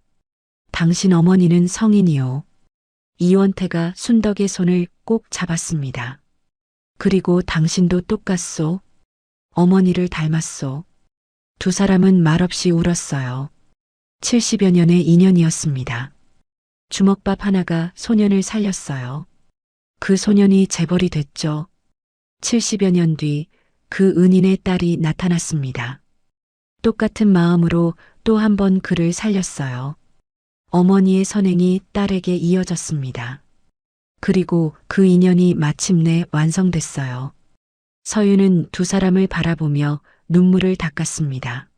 당신 어머니는 성인이요. 이원태가 순덕의 손을 꼭 잡았습니다. 그리고 당신도 똑같소. 어머니를 닮았소. 두 사람은 말없이 울었어요. 70여 년의 인연이었습니다. 주먹밥 하나가 소년을 살렸어요. 그 소년이 재벌이 됐죠. 70여 년 뒤 그 은인의 딸이 나타났습니다. 똑같은 마음으로 또 한 번 그를 살렸어요. 어머니의 선행이 딸에게 이어졌습니다. 그리고 그 인연이 마침내 완성됐어요. 서윤은 두 사람을 바라보며 눈물을 닦았습니다.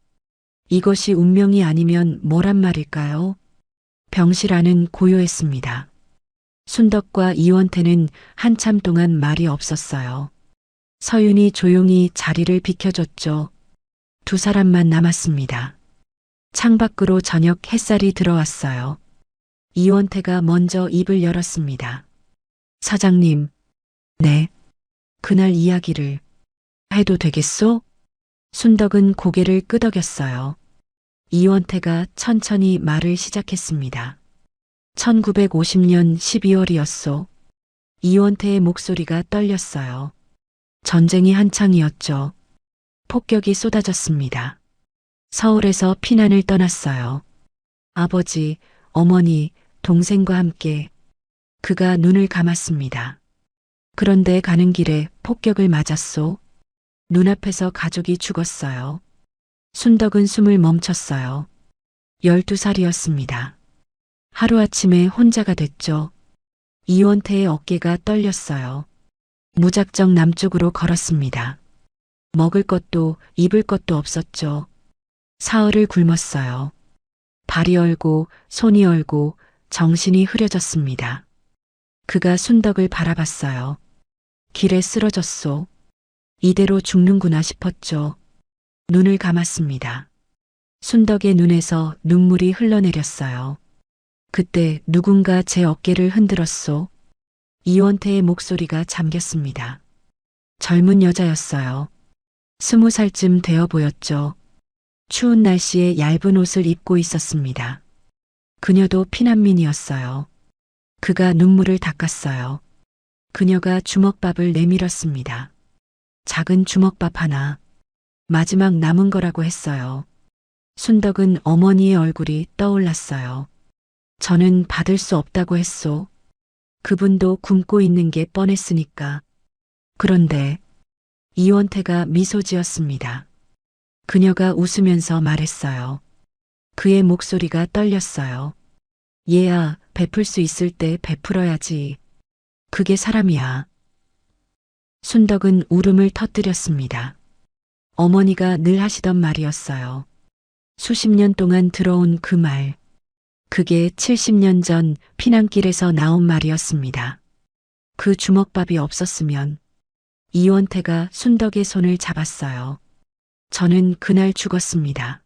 이것이 운명이 아니면 뭐란 말일까요? 병실 안은 고요했습니다. 순덕과 이원태는 한참 동안 말이 없었어요. 서윤이 조용히 자리를 비켜줬죠. 두 사람만 남았습니다. 창밖으로 저녁 햇살이 들어왔어요. 이원태가 먼저 입을 열었습니다. 사장님, 네. 그날 이야기를 해도 되겠소? 순덕은 고개를 끄덕였어요. 이원태가 천천히 말을 시작했습니다. 1950년 12월이었소. 이원태의 목소리가 떨렸어요. 전쟁이 한창이었죠. 폭격이 쏟아졌습니다. 서울에서 피난을 떠났어요. 아버지, 어머니, 동생과 함께. 그가 눈을 감았습니다. 그런데 가는 길에 폭격을 맞았소. 눈앞에서 가족이 죽었어요. 순덕은 숨을 멈췄어요. 12살이었습니다. 하루아침에 혼자가 됐죠. 이원태의 어깨가 떨렸어요. 무작정 남쪽으로 걸었습니다. 먹을 것도 입을 것도 없었죠. 사흘을 굶었어요. 발이 얼고 손이 얼고 정신이 흐려졌습니다. 그가 순덕을 바라봤어요. 길에 쓰러졌소. 이대로 죽는구나 싶었죠. 눈을 감았습니다. 순덕의 눈에서 눈물이 흘러내렸어요. 그때 누군가 제 어깨를 흔들었소. 이원태의 목소리가 잠겼습니다. 젊은 여자였어요. 20살쯤 되어 보였죠. 추운 날씨에 얇은 옷을 입고 있었습니다. 그녀도 피난민이었어요. 그가 눈물을 닦았어요. 그녀가 주먹밥을 내밀었습니다. 작은 주먹밥 하나. 마지막 남은 거라고 했어요. 순덕은 어머니의 얼굴이 떠올랐어요. 저는 받을 수 없다고 했소. 그분도 굶고 있는 게 뻔했으니까. 그런데 이원태가 미소 지었습니다. 그녀가 웃으면서 말했어요. 그의 목소리가 떨렸어요. 얘야, 베풀 수 있을 때 베풀어야지. 그게 사람이야. 순덕은 울음을 터뜨렸습니다. 어머니가 늘 하시던 말이었어요. 수십 년 동안 들어온 그 말. 그게 70년 전 피난길에서 나온 말이었습니다. 그 주먹밥이 없었으면 이원태가 순덕의 손을 잡았어요. 저는 그날 죽었습니다.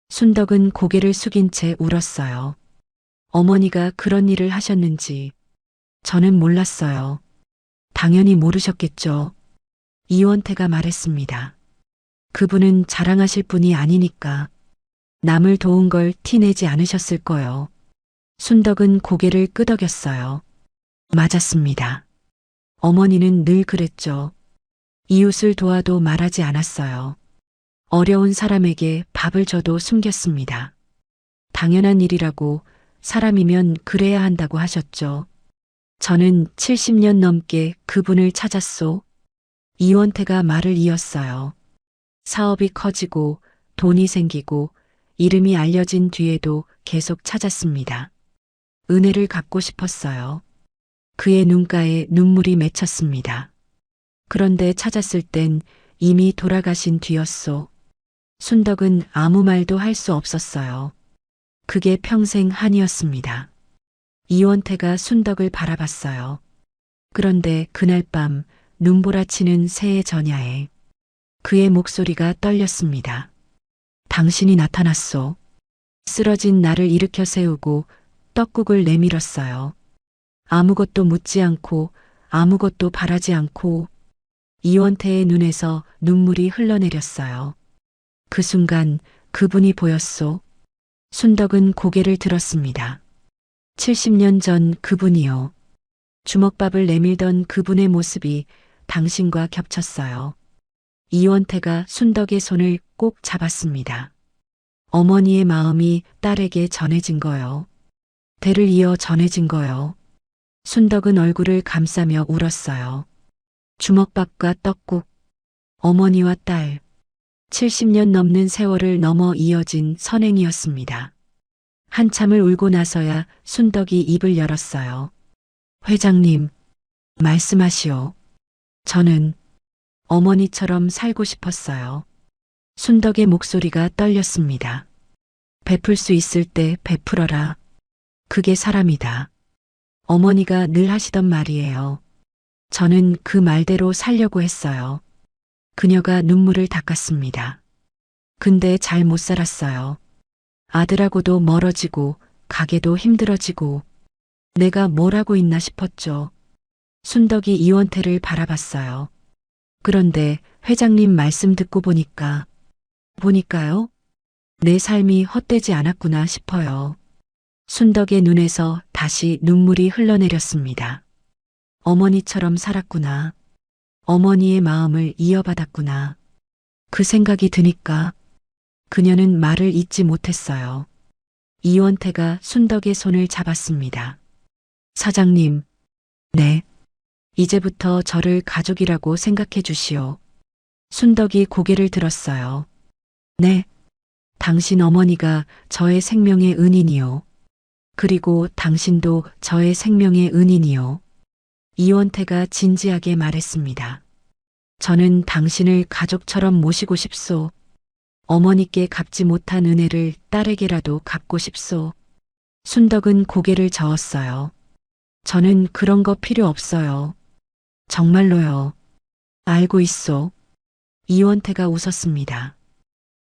순덕은 고개를 숙인 채 울었어요. 어머니가 그런 일을 하셨는지 저는 몰랐어요. 당연히 모르셨겠죠. 이원태가 말했습니다. 그분은 자랑하실 분이 아니니까 남을 도운 걸 티내지 않으셨을 거요. 순덕은 고개를 끄덕였어요. 맞았습니다. 어머니는 늘 그랬죠. 이웃을 도와도 말하지 않았어요. 어려운 사람에게 밥을 줘도 숨겼습니다. 당연한 일이라고 사람이면 그래야 한다고 하셨죠. 저는 70년 넘게 그분을 찾았소. 이원태가 말을 이었어요. 사업이 커지고 돈이 생기고 이름이 알려진 뒤에도 계속 찾았습니다. 은혜를 갚고 싶었어요. 그의 눈가에 눈물이 맺혔습니다. 그런데 찾았을 땐 이미 돌아가신 뒤였소. 순덕은 아무 말도 할 수 없었어요. 그게 평생 한이었습니다. 이원태가 순덕을 바라봤어요. 그런데 그날 밤 눈보라치는 새의 전야에 그의 목소리가 떨렸습니다. 당신이 나타났소. 쓰러진 나를 일으켜 세우고 떡국을 내밀었어요. 아무것도 묻지 않고 아무것도 바라지 않고. 이원태의 눈에서 눈물이 흘러내렸어요. 그 순간 그분이 보였소. 순덕은 고개를 들었습니다. 70년 전 그분이요. 주먹밥을 내밀던 그분의 모습이 당신과 겹쳤어요. 이원태가 순덕의 손을 꼭 잡았습니다. 어머니의 마음이 딸에게 전해진 거요. 대를 이어 전해진 거요. 순덕은 얼굴을 감싸며 울었어요. 주먹밥과 떡국, 어머니와 딸, 70년 넘는 세월을 넘어 이어진 선행이었습니다. 한참을 울고 나서야 순덕이 입을 열었어요. 회장님, 말씀하시오. 저는 어머니처럼 살고 싶었어요. 순덕의 목소리가 떨렸습니다. 베풀 수 있을 때 베풀어라. 그게 사람이다. 어머니가 늘 하시던 말이에요. 저는 그 말대로 살려고 했어요. 그녀가 눈물을 닦았습니다. 근데 잘 못 살았어요. 아들하고도 멀어지고 가게도 힘들어지고 내가 뭘 하고 있나 싶었죠. 순덕이 이원태를 바라봤어요. 그런데 회장님 말씀 듣고 보니까요? 내 삶이 헛되지 않았구나 싶어요. 순덕의 눈에서 다시 눈물이 흘러내렸습니다. 어머니처럼 살았구나. 어머니의 마음을 이어받았구나. 그 생각이 드니까 그녀는 말을 잇지 못했어요. 이원태가 순덕의 손을 잡았습니다. 사장님, 네. 이제부터 저를 가족이라고 생각해 주시오. 순덕이 고개를 들었어요. 네. 당신 어머니가 저의 생명의 은인이요. 그리고 당신도 저의 생명의 은인이요. 이원태가 진지하게 말했습니다. 저는 당신을 가족처럼 모시고 싶소. 어머니께 갚지 못한 은혜를 딸에게라도 갚고 싶소. 순덕은 고개를 저었어요. 저는 그런 거 필요 없어요. 정말로요. 알고 있소. 이원태가 웃었습니다.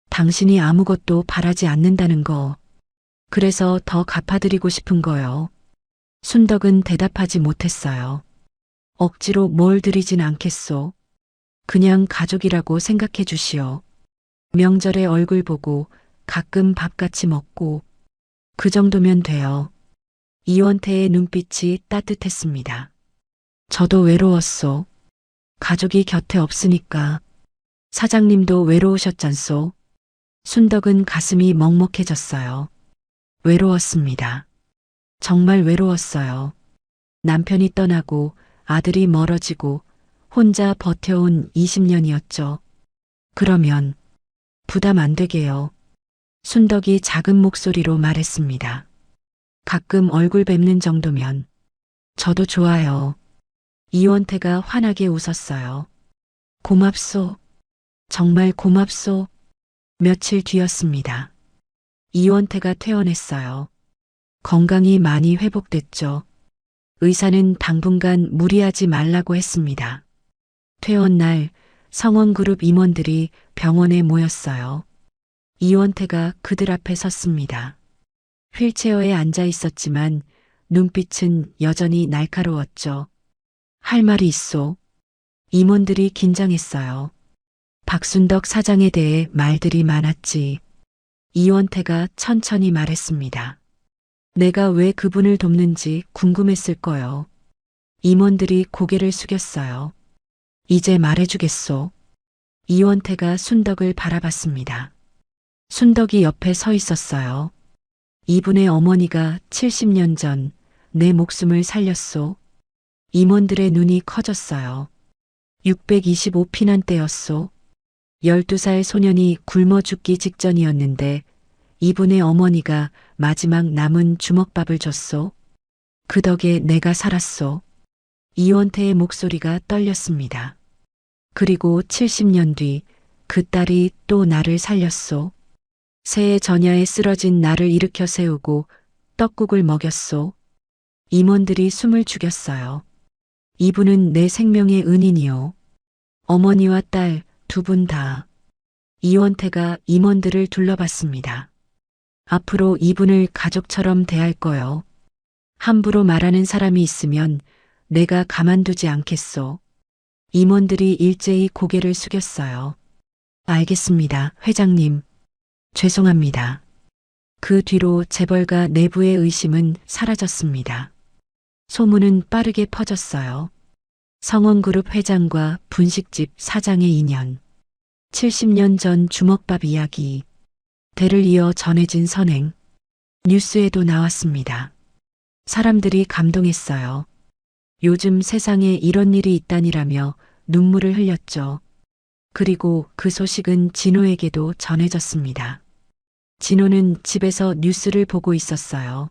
당신이 아무것도 바라지 않는다는 거. 그래서 더 갚아드리고 싶은 거요. 순덕은 대답하지 못했어요. 억지로 뭘 드리진 않겠소. 그냥 가족이라고 생각해 주시오. 명절에 얼굴 보고 가끔 밥 같이 먹고 그 정도면 돼요. 이원태의 눈빛이 따뜻했습니다. 저도 외로웠소. 가족이 곁에 없으니까. 사장님도 외로우셨잖소. 순덕은 가슴이 먹먹해졌어요. 외로웠습니다. 정말 외로웠어요. 남편이 떠나고 아들이 멀어지고 혼자 버텨온 20년이었죠. 그러면 부담 안 되게요. 순덕이 작은 목소리로 말했습니다. 가끔 얼굴 뵙는 정도면 저도 좋아요. 이원태가 환하게 웃었어요. 고맙소. 정말 고맙소. 며칠 뒤였습니다. 이원태가 퇴원했어요. 건강이 많이 회복됐죠. 의사는 당분간 무리하지 말라고 했습니다. 퇴원 날 성원그룹 임원들이 병원에 모였어요. 이원태가 그들 앞에 섰습니다. 휠체어에 앉아 있었지만 눈빛은 여전히 날카로웠죠. 할 말이 있소. 임원들이 긴장했어요. 박순덕 사장에 대해 말들이 많았지. 이원태가 천천히 말했습니다. 내가 왜 그분을 돕는지 궁금했을 거요. 임원들이 고개를 숙였어요. 이제 말해주겠소. 이원태가 순덕을 바라봤습니다. 순덕이 옆에 서 있었어요. 이분의 어머니가 70년 전 내 목숨을 살렸소. 임원들의 눈이 커졌어요. 625피난 때였소. 12살 소년이 굶어 죽기 직전이었는데 이분의 어머니가 마지막 남은 주먹밥을 줬소. 그 덕에 내가 살았소. 이원태의 목소리가 떨렸습니다. 그리고 70년 뒤 그 딸이 또 나를 살렸소. 새의 전야에 쓰러진 나를 일으켜 세우고 떡국을 먹였소. 임원들이 숨을 죽였어요. 이분은 내 생명의 은인이요. 어머니와 딸 두 분 다. 이원태가 임원들을 둘러봤습니다. 앞으로 이분을 가족처럼 대할 거요. 함부로 말하는 사람이 있으면 내가 가만두지 않겠소. 임원들이 일제히 고개를 숙였어요. 알겠습니다, 회장님. 죄송합니다. 그 뒤로 재벌가 내부의 의심은 사라졌습니다. 소문은 빠르게 퍼졌어요. 성원그룹 회장과 분식집 사장의 인연. 70년 전 주먹밥 이야기. 대를 이어 전해진 선행. 뉴스에도 나왔습니다. 사람들이 감동했어요. 요즘 세상에 이런 일이 있다니라며 눈물을 흘렸죠. 그리고 그 소식은 진호에게도 전해졌습니다. 진호는 집에서 뉴스를 보고 있었어요.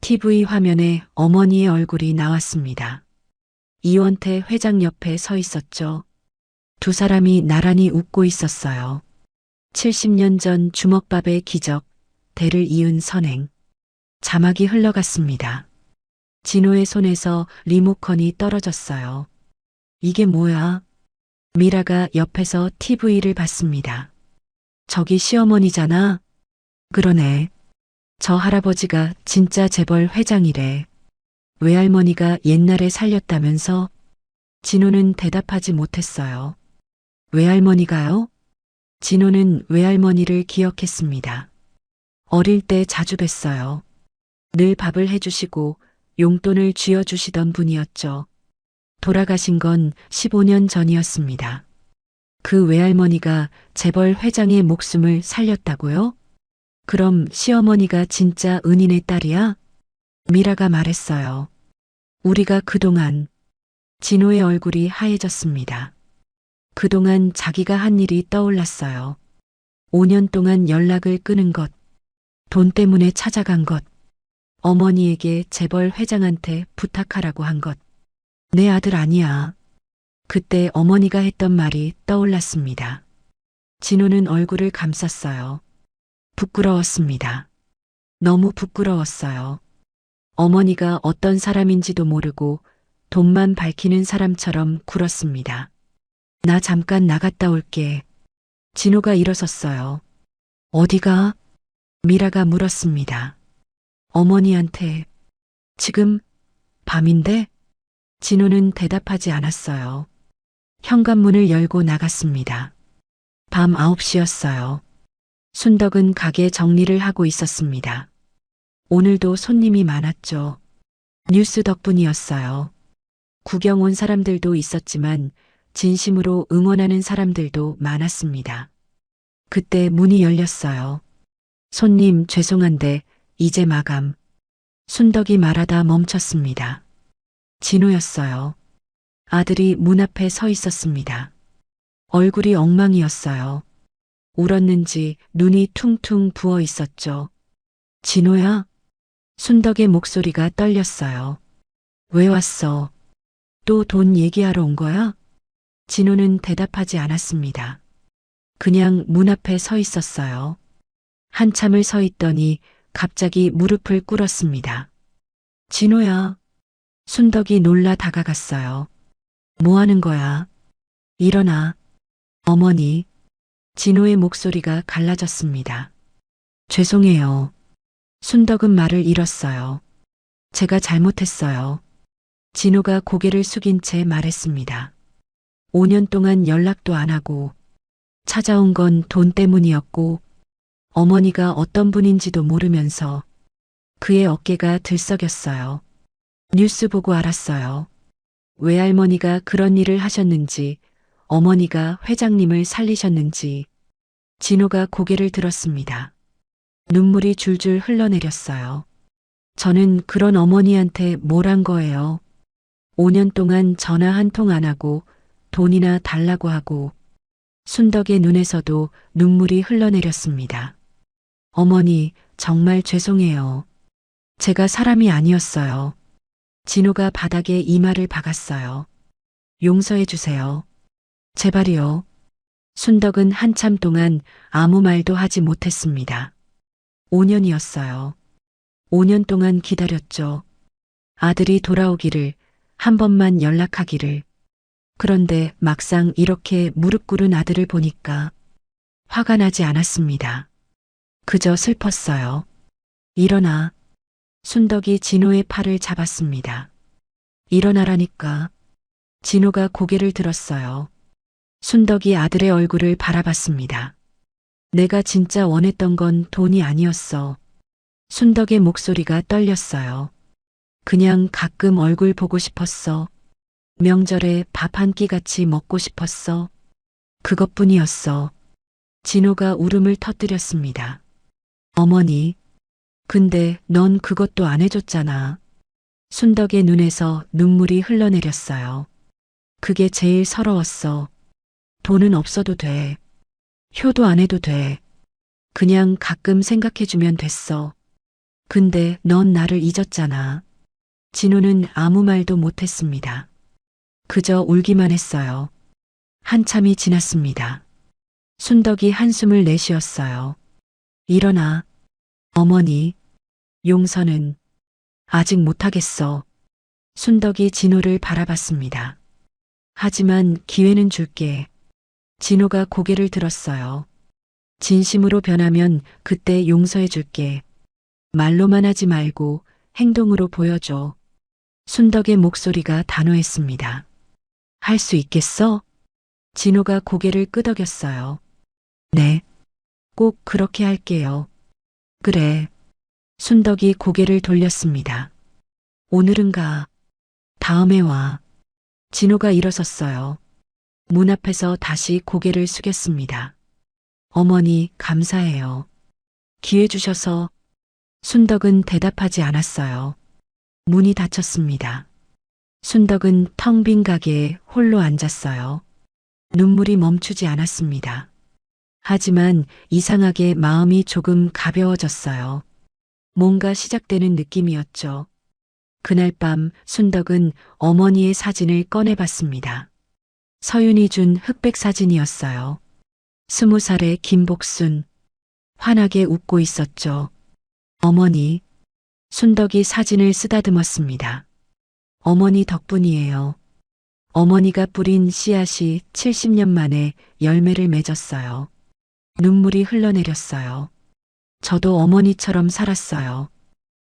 TV 화면에 어머니의 얼굴이 나왔습니다. 이원태 회장 옆에 서 있었죠. 두 사람이 나란히 웃고 있었어요. 70년 전 주먹밥의 기적, 대를 이은 선행. 자막이 흘러갔습니다. 진호의 손에서 리모컨이 떨어졌어요. 이게 뭐야? 미라가 옆에서 TV를 봤습니다. 저기 시어머니잖아. 그러네. 저 할아버지가 진짜 재벌 회장이래. 외할머니가 옛날에 살렸다면서? 진호는 대답하지 못했어요. 외할머니가요? 진호는 외할머니를 기억했습니다. 어릴 때 자주 뵀어요. 늘 밥을 해주시고 용돈을 쥐어주시던 분이었죠. 돌아가신 건 15년 전이었습니다. 그 외할머니가 재벌 회장의 목숨을 살렸다고요? 그럼 시어머니가 진짜 은인의 딸이야? 미라가 말했어요. 우리가 그동안 진호의 얼굴이 하얘졌습니다. 그동안 자기가 한 일이 떠올랐어요. 5년 동안 연락을 끊은 것, 돈 때문에 찾아간 것, 어머니에게 재벌 회장한테 부탁하라고 한 것. 내 아들 아니야. 그때 어머니가 했던 말이 떠올랐습니다. 진호는 얼굴을 감쌌어요. 부끄러웠습니다. 너무 부끄러웠어요. 어머니가 어떤 사람인지도 모르고 돈만 밝히는 사람처럼 굴었습니다. 나 잠깐 나갔다 올게. 진호가 일어섰어요. 어디가? 미라가 물었습니다. 어머니한테. 지금 밤인데? 진호는 대답하지 않았어요. 현관문을 열고 나갔습니다. 밤 9시였어요. 순덕은 가게 정리를 하고 있었습니다. 오늘도 손님이 많았죠. 뉴스 덕분이었어요. 구경 온 사람들도 있었지만 진심으로 응원하는 사람들도 많았습니다. 그때 문이 열렸어요. 손님 죄송한데 이제 마감. 순덕이 말하다 멈췄습니다. 진호였어요. 아들이 문 앞에 서 있었습니다. 얼굴이 엉망이었어요. 울었는지 눈이 퉁퉁 부어 있었죠. 진호야? 순덕의 목소리가 떨렸어요. 왜 왔어? 또 돈 얘기하러 온 거야? 진호는 대답하지 않았습니다. 그냥 문 앞에 서 있었어요. 한참을 서 있더니 갑자기 무릎을 꿇었습니다. 진호야. 순덕이 놀라 다가갔어요. 뭐 하는 거야? 일어나. 어머니. 진호의 목소리가 갈라졌습니다. 죄송해요. 순덕은 말을 잃었어요. 제가 잘못했어요. 진호가 고개를 숙인 채 말했습니다. 5년 동안 연락도 안 하고 찾아온 건 돈 때문이었고 어머니가 어떤 분인지도 모르면서 그의 어깨가 들썩였어요. 뉴스 보고 알았어요. 외할머니가 그런 일을 하셨는지 어머니가 회장님을 살리셨는지. 진호가 고개를 들었습니다. 눈물이 줄줄 흘러내렸어요. 저는 그런 어머니한테 뭘 한 거예요. 5년 동안 전화 한 통 안 하고 돈이나 달라고 하고. 순덕의 눈에서도 눈물이 흘러내렸습니다. 어머니, 정말 죄송해요. 제가 사람이 아니었어요. 진호가 바닥에 이마를 박았어요. 용서해 주세요. 제발이요. 순덕은 한참 동안 아무 말도 하지 못했습니다. 5년이었어요. 5년 동안 기다렸죠. 아들이 돌아오기를, 한 번만 연락하기를. 그런데 막상 이렇게 무릎 꿇은 아들을 보니까 화가 나지 않았습니다. 그저 슬펐어요. 일어나. 순덕이 진호의 팔을 잡았습니다. 일어나라니까. 진호가 고개를 들었어요. 순덕이 아들의 얼굴을 바라봤습니다. 내가 진짜 원했던 건 돈이 아니었어. 순덕의 목소리가 떨렸어요. 그냥 가끔 얼굴 보고 싶었어. 명절에 밥 한 끼 같이 먹고 싶었어. 그것뿐이었어. 진호가 울음을 터뜨렸습니다. 어머니, 근데 넌 그것도 안 해줬잖아. 순덕의 눈에서 눈물이 흘러내렸어요. 그게 제일 서러웠어. 돈은 없어도 돼. 효도 안 해도 돼. 그냥 가끔 생각해주면 됐어. 근데 넌 나를 잊었잖아. 진호는 아무 말도 못했습니다. 그저 울기만 했어요. 한참이 지났습니다. 순덕이 한숨을 내쉬었어요. 일어나. 어머니. 용서는 아직 못하겠어. 순덕이 진호를 바라봤습니다. 하지만 기회는 줄게. 진호가 고개를 들었어요. 진심으로 변하면 그때 용서해 줄게. 말로만 하지 말고 행동으로 보여줘. 순덕의 목소리가 단호했습니다. 할 수 있겠어? 진호가 고개를 끄덕였어요. 네, 꼭 그렇게 할게요. 그래. 순덕이 고개를 돌렸습니다. 오늘은 가. 다음에 와. 진호가 일어섰어요. 문 앞에서 다시 고개를 숙였습니다. 어머니, 감사해요. 기회 주셔서. 순덕은 대답하지 않았어요. 문이 닫혔습니다. 순덕은 텅 빈 가게에 홀로 앉았어요. 눈물이 멈추지 않았습니다. 하지만 이상하게 마음이 조금 가벼워졌어요. 뭔가 시작되는 느낌이었죠. 그날 밤 순덕은 어머니의 사진을 꺼내봤습니다. 서윤이 준 흑백 사진이었어요. 20살의 김복순. 환하게 웃고 있었죠. 어머니. 순덕이 사진을 쓰다듬었습니다. 어머니 덕분이에요. 어머니가 뿌린 씨앗이 70년 만에 열매를 맺었어요. 눈물이 흘러내렸어요. 저도 어머니처럼 살았어요.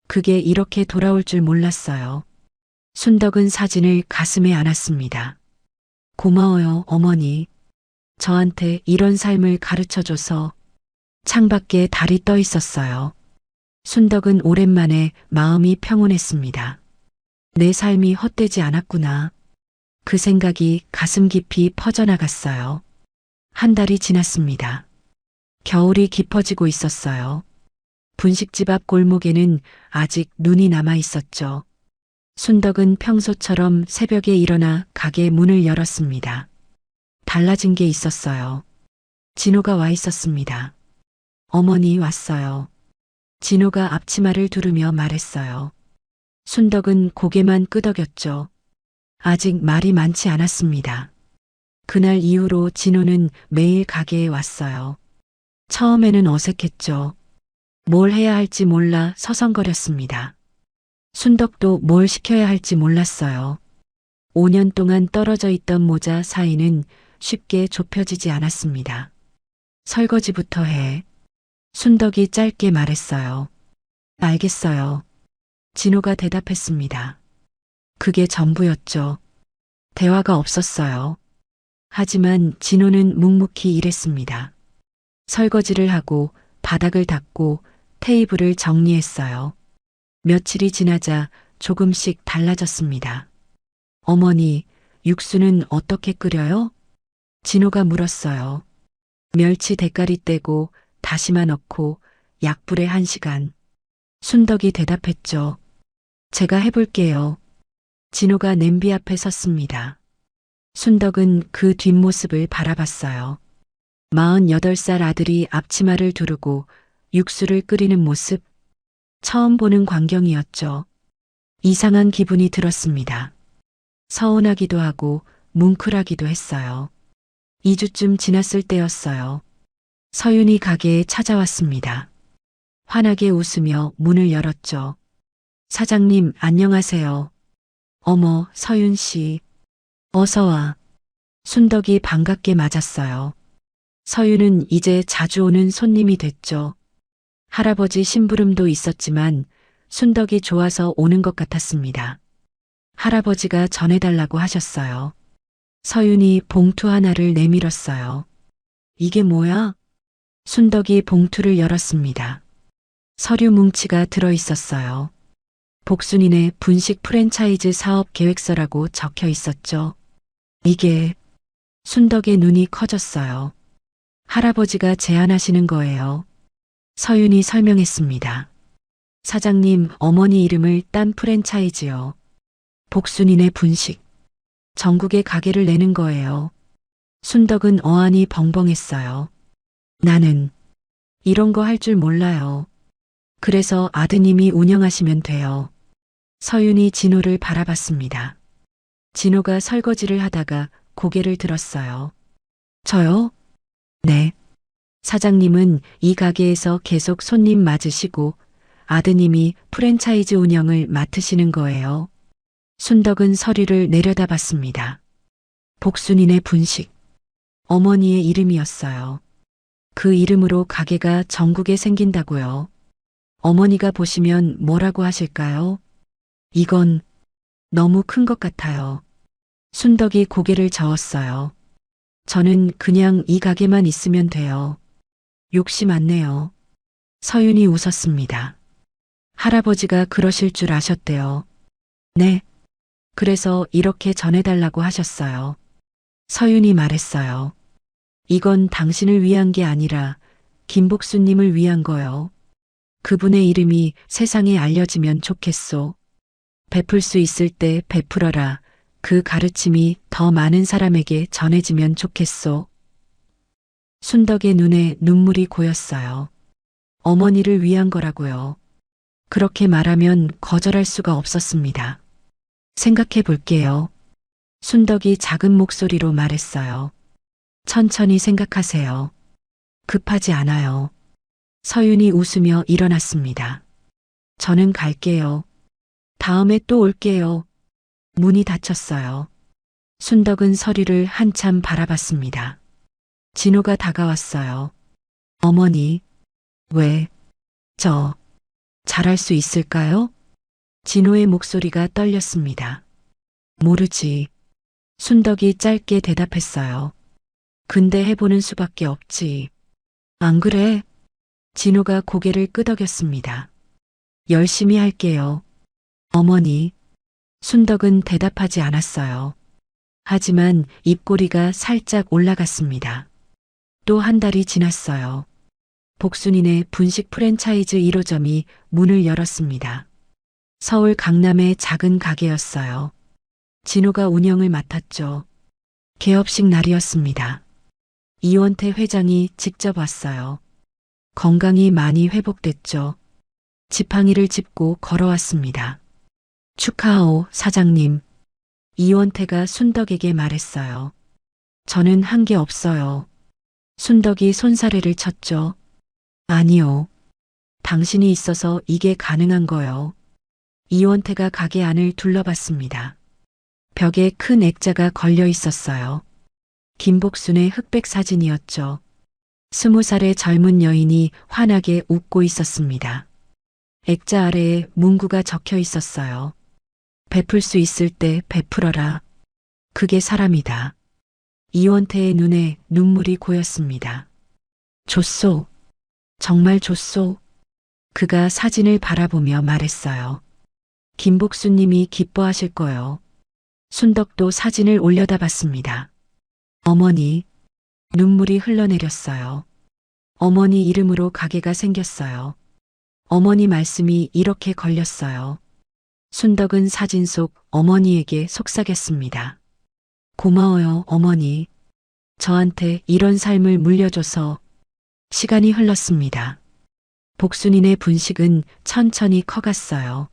그게 이렇게 돌아올 줄 몰랐어요. 순덕은 사진을 가슴에 안았습니다. 고마워요, 어머니. 저한테 이런 삶을 가르쳐줘서. 창밖에 달이 떠 있었어요. 순덕은 오랜만에 마음이 평온했습니다. 내 삶이 헛되지 않았구나. 그 생각이 가슴 깊이 퍼져나갔어요. 한 달이 지났습니다. 겨울이 깊어지고 있었어요. 분식집 앞 골목에는 아직 눈이 남아 있었죠. 순덕은 평소처럼 새벽에 일어나 가게 문을 열었습니다. 달라진 게 있었어요. 진호가 와 있었습니다. 어머니 왔어요. 진호가 앞치마를 두르며 말했어요. 순덕은 고개만 끄덕였죠. 아직 말이 많지 않았습니다. 그날 이후로 진호는 매일 가게에 왔어요. 처음에는 어색했죠. 뭘 해야 할지 몰라 서성거렸습니다. 순덕도 뭘 시켜야 할지 몰랐어요. 5년 동안 떨어져 있던 모자 사이는 쉽게 좁혀지지 않았습니다. 설거지부터 해. 순덕이 짧게 말했어요. 알겠어요. 진호가 대답했습니다. 그게 전부였죠. 대화가 없었어요. 하지만 진호는 묵묵히 일했습니다. 설거지를 하고 바닥을 닦고 테이블을 정리했어요. 며칠이 지나자 조금씩 달라졌습니다. 어머니, 육수는 어떻게 끓여요? 진호가 물었어요. 멸치 대가리 떼고 다시마 넣고 약불에 1시간. 순덕이 대답했죠. 제가 해볼게요. 진호가 냄비 앞에 섰습니다. 순덕은 그 뒷모습을 바라봤어요. 48살 아들이 앞치마를 두르고 육수를 끓이는 모습. 처음 보는 광경이었죠. 이상한 기분이 들었습니다. 서운하기도 하고 뭉클하기도 했어요. 2주쯤 지났을 때였어요. 서윤이 가게에 찾아왔습니다. 환하게 웃으며 문을 열었죠. 사장님, 안녕하세요. 어머, 서윤 씨. 어서 와. 순덕이 반갑게 맞았어요. 서윤은 이제 자주 오는 손님이 됐죠. 할아버지 심부름도 있었지만 순덕이 좋아서 오는 것 같았습니다. 할아버지가 전해달라고 하셨어요. 서윤이 봉투 하나를 내밀었어요. 이게 뭐야? 순덕이 봉투를 열었습니다. 서류 뭉치가 들어 있었어요. 복순이네 분식 프랜차이즈 사업 계획서라고 적혀 있었죠. 이게 순덕의 눈이 커졌어요. 할아버지가 제안하시는 거예요. 서윤이 설명했습니다. 사장님, 어머니 이름을 딴 프랜차이즈요. 복순이네 분식. 전국에 가게를 내는 거예요. 순덕은 어안이 벙벙했어요. 나는 이런 거 할 줄 몰라요. 그래서 아드님이 운영하시면 돼요. 서윤이 진호를 바라봤습니다. 진호가 설거지를 하다가 고개를 들었어요. 저요? 네. 사장님은 이 가게에서 계속 손님 맞으시고 아드님이 프랜차이즈 운영을 맡으시는 거예요. 순덕은 서류를 내려다봤습니다. 복순이네 분식. 어머니의 이름이었어요. 그 이름으로 가게가 전국에 생긴다고요. 어머니가 보시면 뭐라고 하실까요? 이건 너무 큰 것 같아요. 순덕이 고개를 저었어요. 저는 그냥 이 가게만 있으면 돼요. 욕심 안 내요. 서윤이 웃었습니다. 할아버지가 그러실 줄 아셨대요. 네. 그래서 이렇게 전해달라고 하셨어요. 서윤이 말했어요. 이건 당신을 위한 게 아니라 김복수님을 위한 거요. 그분의 이름이 세상에 알려지면 좋겠소. 베풀 수 있을 때 베풀어라. 그 가르침이 더 많은 사람에게 전해지면 좋겠소. 순덕의 눈에 눈물이 고였어요. 어머니를 위한 거라고요. 그렇게 말하면 거절할 수가 없었습니다. 생각해 볼게요. 순덕이 작은 목소리로 말했어요. 천천히 생각하세요. 급하지 않아요. 서윤이 웃으며 일어났습니다. 저는 갈게요. 다음에 또 올게요. 문이 닫혔어요. 순덕은 서리를 한참 바라봤습니다. 진호가 다가왔어요. 어머니, 왜, 잘할 수 있을까요? 진호의 목소리가 떨렸습니다. 모르지. 순덕이 짧게 대답했어요. 근데 해보는 수밖에 없지. 안 그래? 진호가 고개를 끄덕였습니다. 열심히 할게요. 어머니. 순덕은 대답하지 않았어요. 하지만 입꼬리가 살짝 올라갔습니다. 또 한 달이 지났어요. 복순이네 분식 프랜차이즈 1호점이 문을 열었습니다. 서울 강남의 작은 가게였어요. 진호가 운영을 맡았죠. 개업식 날이었습니다. 이원태 회장이 직접 왔어요. 건강이 많이 회복됐죠. 지팡이를 짚고 걸어왔습니다. 축하하오, 사장님. 이원태가 순덕에게 말했어요. 저는 한 게 없어요. 순덕이 손사래를 쳤죠. 아니요. 당신이 있어서 이게 가능한 거요. 이원태가 가게 안을 둘러봤습니다. 벽에 큰 액자가 걸려 있었어요. 김복순의 흑백 사진이었죠. 20살의 젊은 여인이 환하게 웃고 있었습니다. 액자 아래에 문구가 적혀 있었어요. 베풀 수 있을 때 베풀어라. 그게 사람이다. 이원태의 눈에 눈물이 고였습니다. 좋소. 정말 좋소. 그가 사진을 바라보며 말했어요. 김복수님이 기뻐하실 거요. 순덕도 사진을 올려다 봤습니다. 어머니. 눈물이 흘러내렸어요. 어머니 이름으로 가게가 생겼어요. 어머니 말씀이 이렇게 걸렸어요. 순덕은 사진 속 어머니에게 속삭였습니다. 고마워요, 어머니. 저한테 이런 삶을 물려줘서. 시간이 흘렀습니다. 복순이네 분식은 천천히 커갔어요.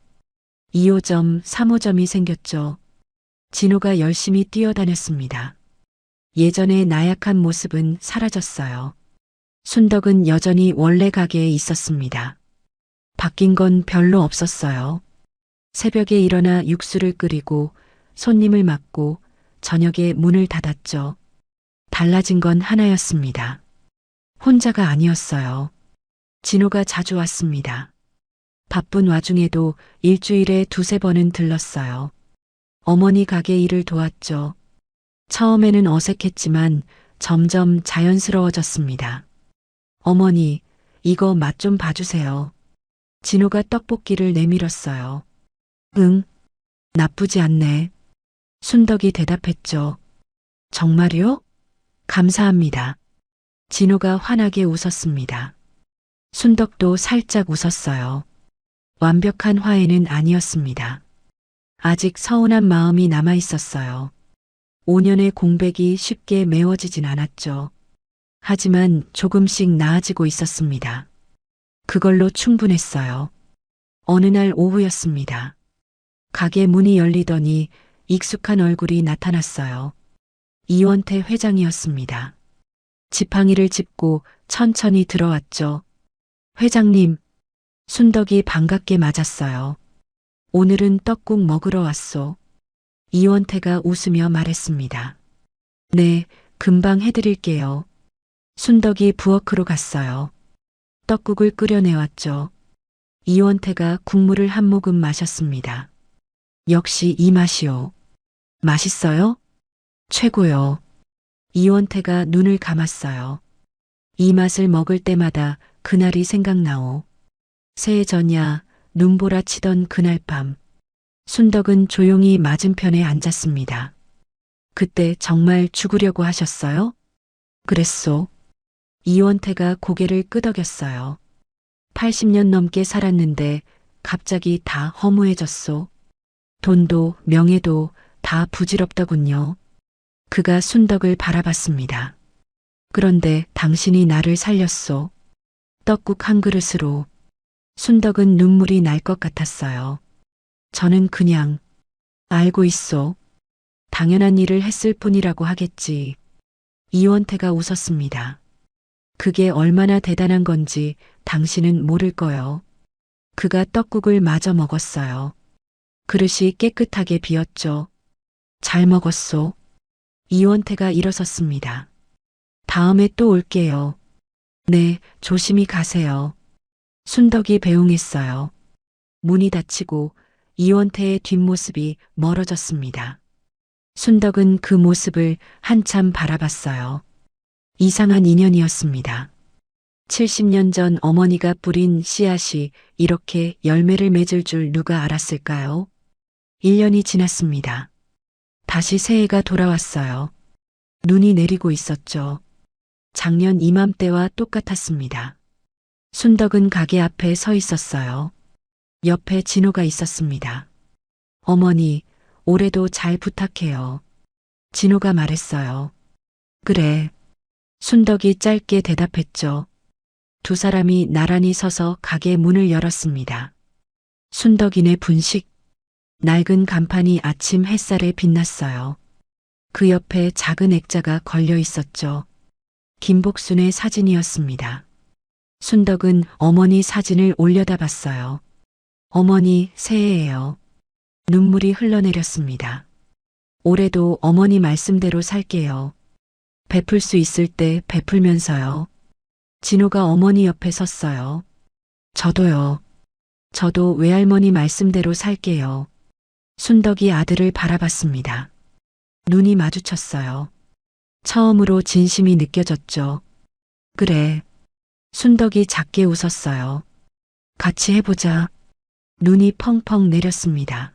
2호점, 3호점이 생겼죠. 진호가 열심히 뛰어다녔습니다. 예전의 나약한 모습은 사라졌어요. 순덕은 여전히 원래 가게에 있었습니다. 바뀐 건 별로 없었어요. 새벽에 일어나 육수를 끓이고 손님을 맞고 저녁에 문을 닫았죠. 달라진 건 하나였습니다. 혼자가 아니었어요. 진호가 자주 왔습니다. 바쁜 와중에도 일주일에 2~3번은 들렀어요. 어머니 가게 일을 도왔죠. 처음에는 어색했지만 점점 자연스러워졌습니다. 어머니, 이거 맛 좀 봐주세요. 진호가 떡볶이를 내밀었어요. 응, 나쁘지 않네. 순덕이 대답했죠. 정말요? 감사합니다. 진호가 환하게 웃었습니다. 순덕도 살짝 웃었어요. 완벽한 화해는 아니었습니다. 아직 서운한 마음이 남아 있었어요. 5년의 공백이 쉽게 메워지진 않았죠. 하지만 조금씩 나아지고 있었습니다. 그걸로 충분했어요. 어느 날 오후였습니다. 가게 문이 열리더니 익숙한 얼굴이 나타났어요. 이원태 회장이었습니다. 지팡이를 짚고 천천히 들어왔죠. 회장님, 순덕이 반갑게 맞았어요. 오늘은 떡국 먹으러 왔소. 이원태가 웃으며 말했습니다. 네, 금방 해드릴게요. 순덕이 부엌으로 갔어요. 떡국을 끓여내왔죠. 이원태가 국물을 한 모금 마셨습니다. 역시 이 맛이요. 맛있어요? 최고요. 이원태가 눈을 감았어요. 이 맛을 먹을 때마다 그날이 생각나오. 새해 전야 눈보라 치던 그날 밤, 순덕은 조용히 맞은편에 앉았습니다. 그때 정말 죽으려고 하셨어요? 그랬소. 이원태가 고개를 끄덕였어요. 80년 넘게 살았는데 갑자기 다 허무해졌소. 돈도 명예도 다 부질없더군요. 그가 순덕을 바라봤습니다. 그런데 당신이 나를 살렸소. 떡국 한 그릇으로. 순덕은 눈물이 날 것 같았어요. 저는 그냥 알고 있소. 당연한 일을 했을 뿐이라고 하겠지. 이원태가 웃었습니다. 그게 얼마나 대단한 건지 당신은 모를 거요. 그가 떡국을 마저 먹었어요. 그릇이 깨끗하게 비었죠. 잘 먹었소. 이원태가 일어섰습니다. 다음에 또 올게요. 네, 조심히 가세요. 순덕이 배웅했어요. 문이 닫히고 이원태의 뒷모습이 멀어졌습니다. 순덕은 그 모습을 한참 바라봤어요. 이상한 인연이었습니다. 70년 전 어머니가 뿌린 씨앗이 이렇게 열매를 맺을 줄 누가 알았을까요? 1년이 지났습니다. 다시 새해가 돌아왔어요. 눈이 내리고 있었죠. 작년 이맘때와 똑같았습니다. 순덕은 가게 앞에 서 있었어요. 옆에 진호가 있었습니다. 어머니, 올해도 잘 부탁해요. 진호가 말했어요. 그래. 순덕이 짧게 대답했죠. 두 사람이 나란히 서서 가게 문을 열었습니다. 순덕이네 분식. 낡은 간판이 아침 햇살에 빛났어요. 그 옆에 작은 액자가 걸려 있었죠. 김복순의 사진이었습니다. 순덕은 어머니 사진을 올려다봤어요. 어머니 새해예요. 눈물이 흘러내렸습니다. 올해도 어머니 말씀대로 살게요. 베풀 수 있을 때 베풀면서요. 진호가 어머니 옆에 섰어요. 저도요. 저도 외할머니 말씀대로 살게요. 순덕이 아들을 바라봤습니다. 눈이 마주쳤어요. 처음으로 진심이 느껴졌죠. 그래. 순덕이 작게 웃었어요. 같이 해보자. 눈이 펑펑 내렸습니다.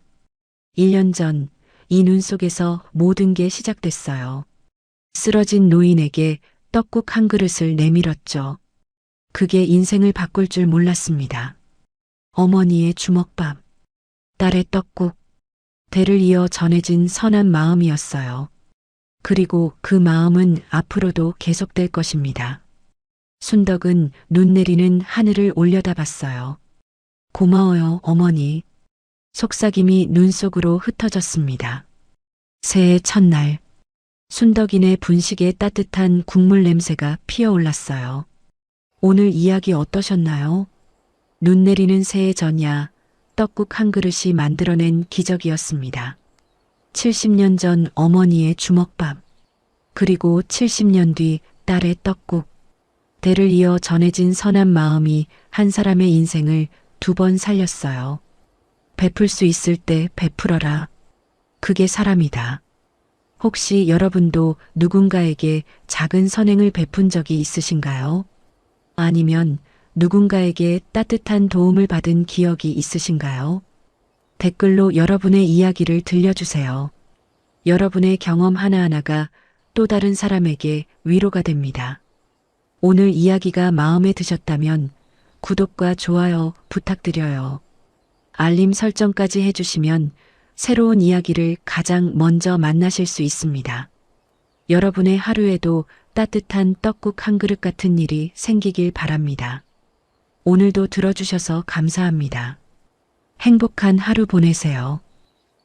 1년 전 이 눈 속에서 모든 게 시작됐어요. 쓰러진 노인에게 떡국 한 그릇을 내밀었죠. 그게 인생을 바꿀 줄 몰랐습니다. 어머니의 주먹밥, 딸의 떡국, 대를 이어 전해진 선한 마음이었어요. 그리고 그 마음은 앞으로도 계속될 것입니다. 순덕은 눈 내리는 하늘을 올려다봤어요. 고마워요, 어머니. 속삭임이 눈 속으로 흩어졌습니다. 새해 첫날, 순덕이네 분식에 따뜻한 국물 냄새가 피어올랐어요. 오늘 이야기 어떠셨나요? 눈 내리는 새해 전야 떡국 한 그릇이 만들어낸 기적이었습니다. 70년 전 어머니의 주먹밥, 그리고 70년 뒤 딸의 떡국, 대를 이어 전해진 선한 마음이 한 사람의 인생을 2번 살렸어요. 베풀 수 있을 때 베풀어라. 그게 사람이다. 혹시 여러분도 누군가에게 작은 선행을 베푼 적이 있으신가요? 아니면 누군가에게 따뜻한 도움을 받은 기억이 있으신가요? 댓글로 여러분의 이야기를 들려주세요. 여러분의 경험 하나하나가 또 다른 사람에게 위로가 됩니다. 오늘 이야기가 마음에 드셨다면 구독과 좋아요 부탁드려요. 알림 설정까지 해주시면 새로운 이야기를 가장 먼저 만나실 수 있습니다. 여러분의 하루에도 따뜻한 떡국 한 그릇 같은 일이 생기길 바랍니다. 오늘도 들어주셔서 감사합니다. 행복한 하루 보내세요.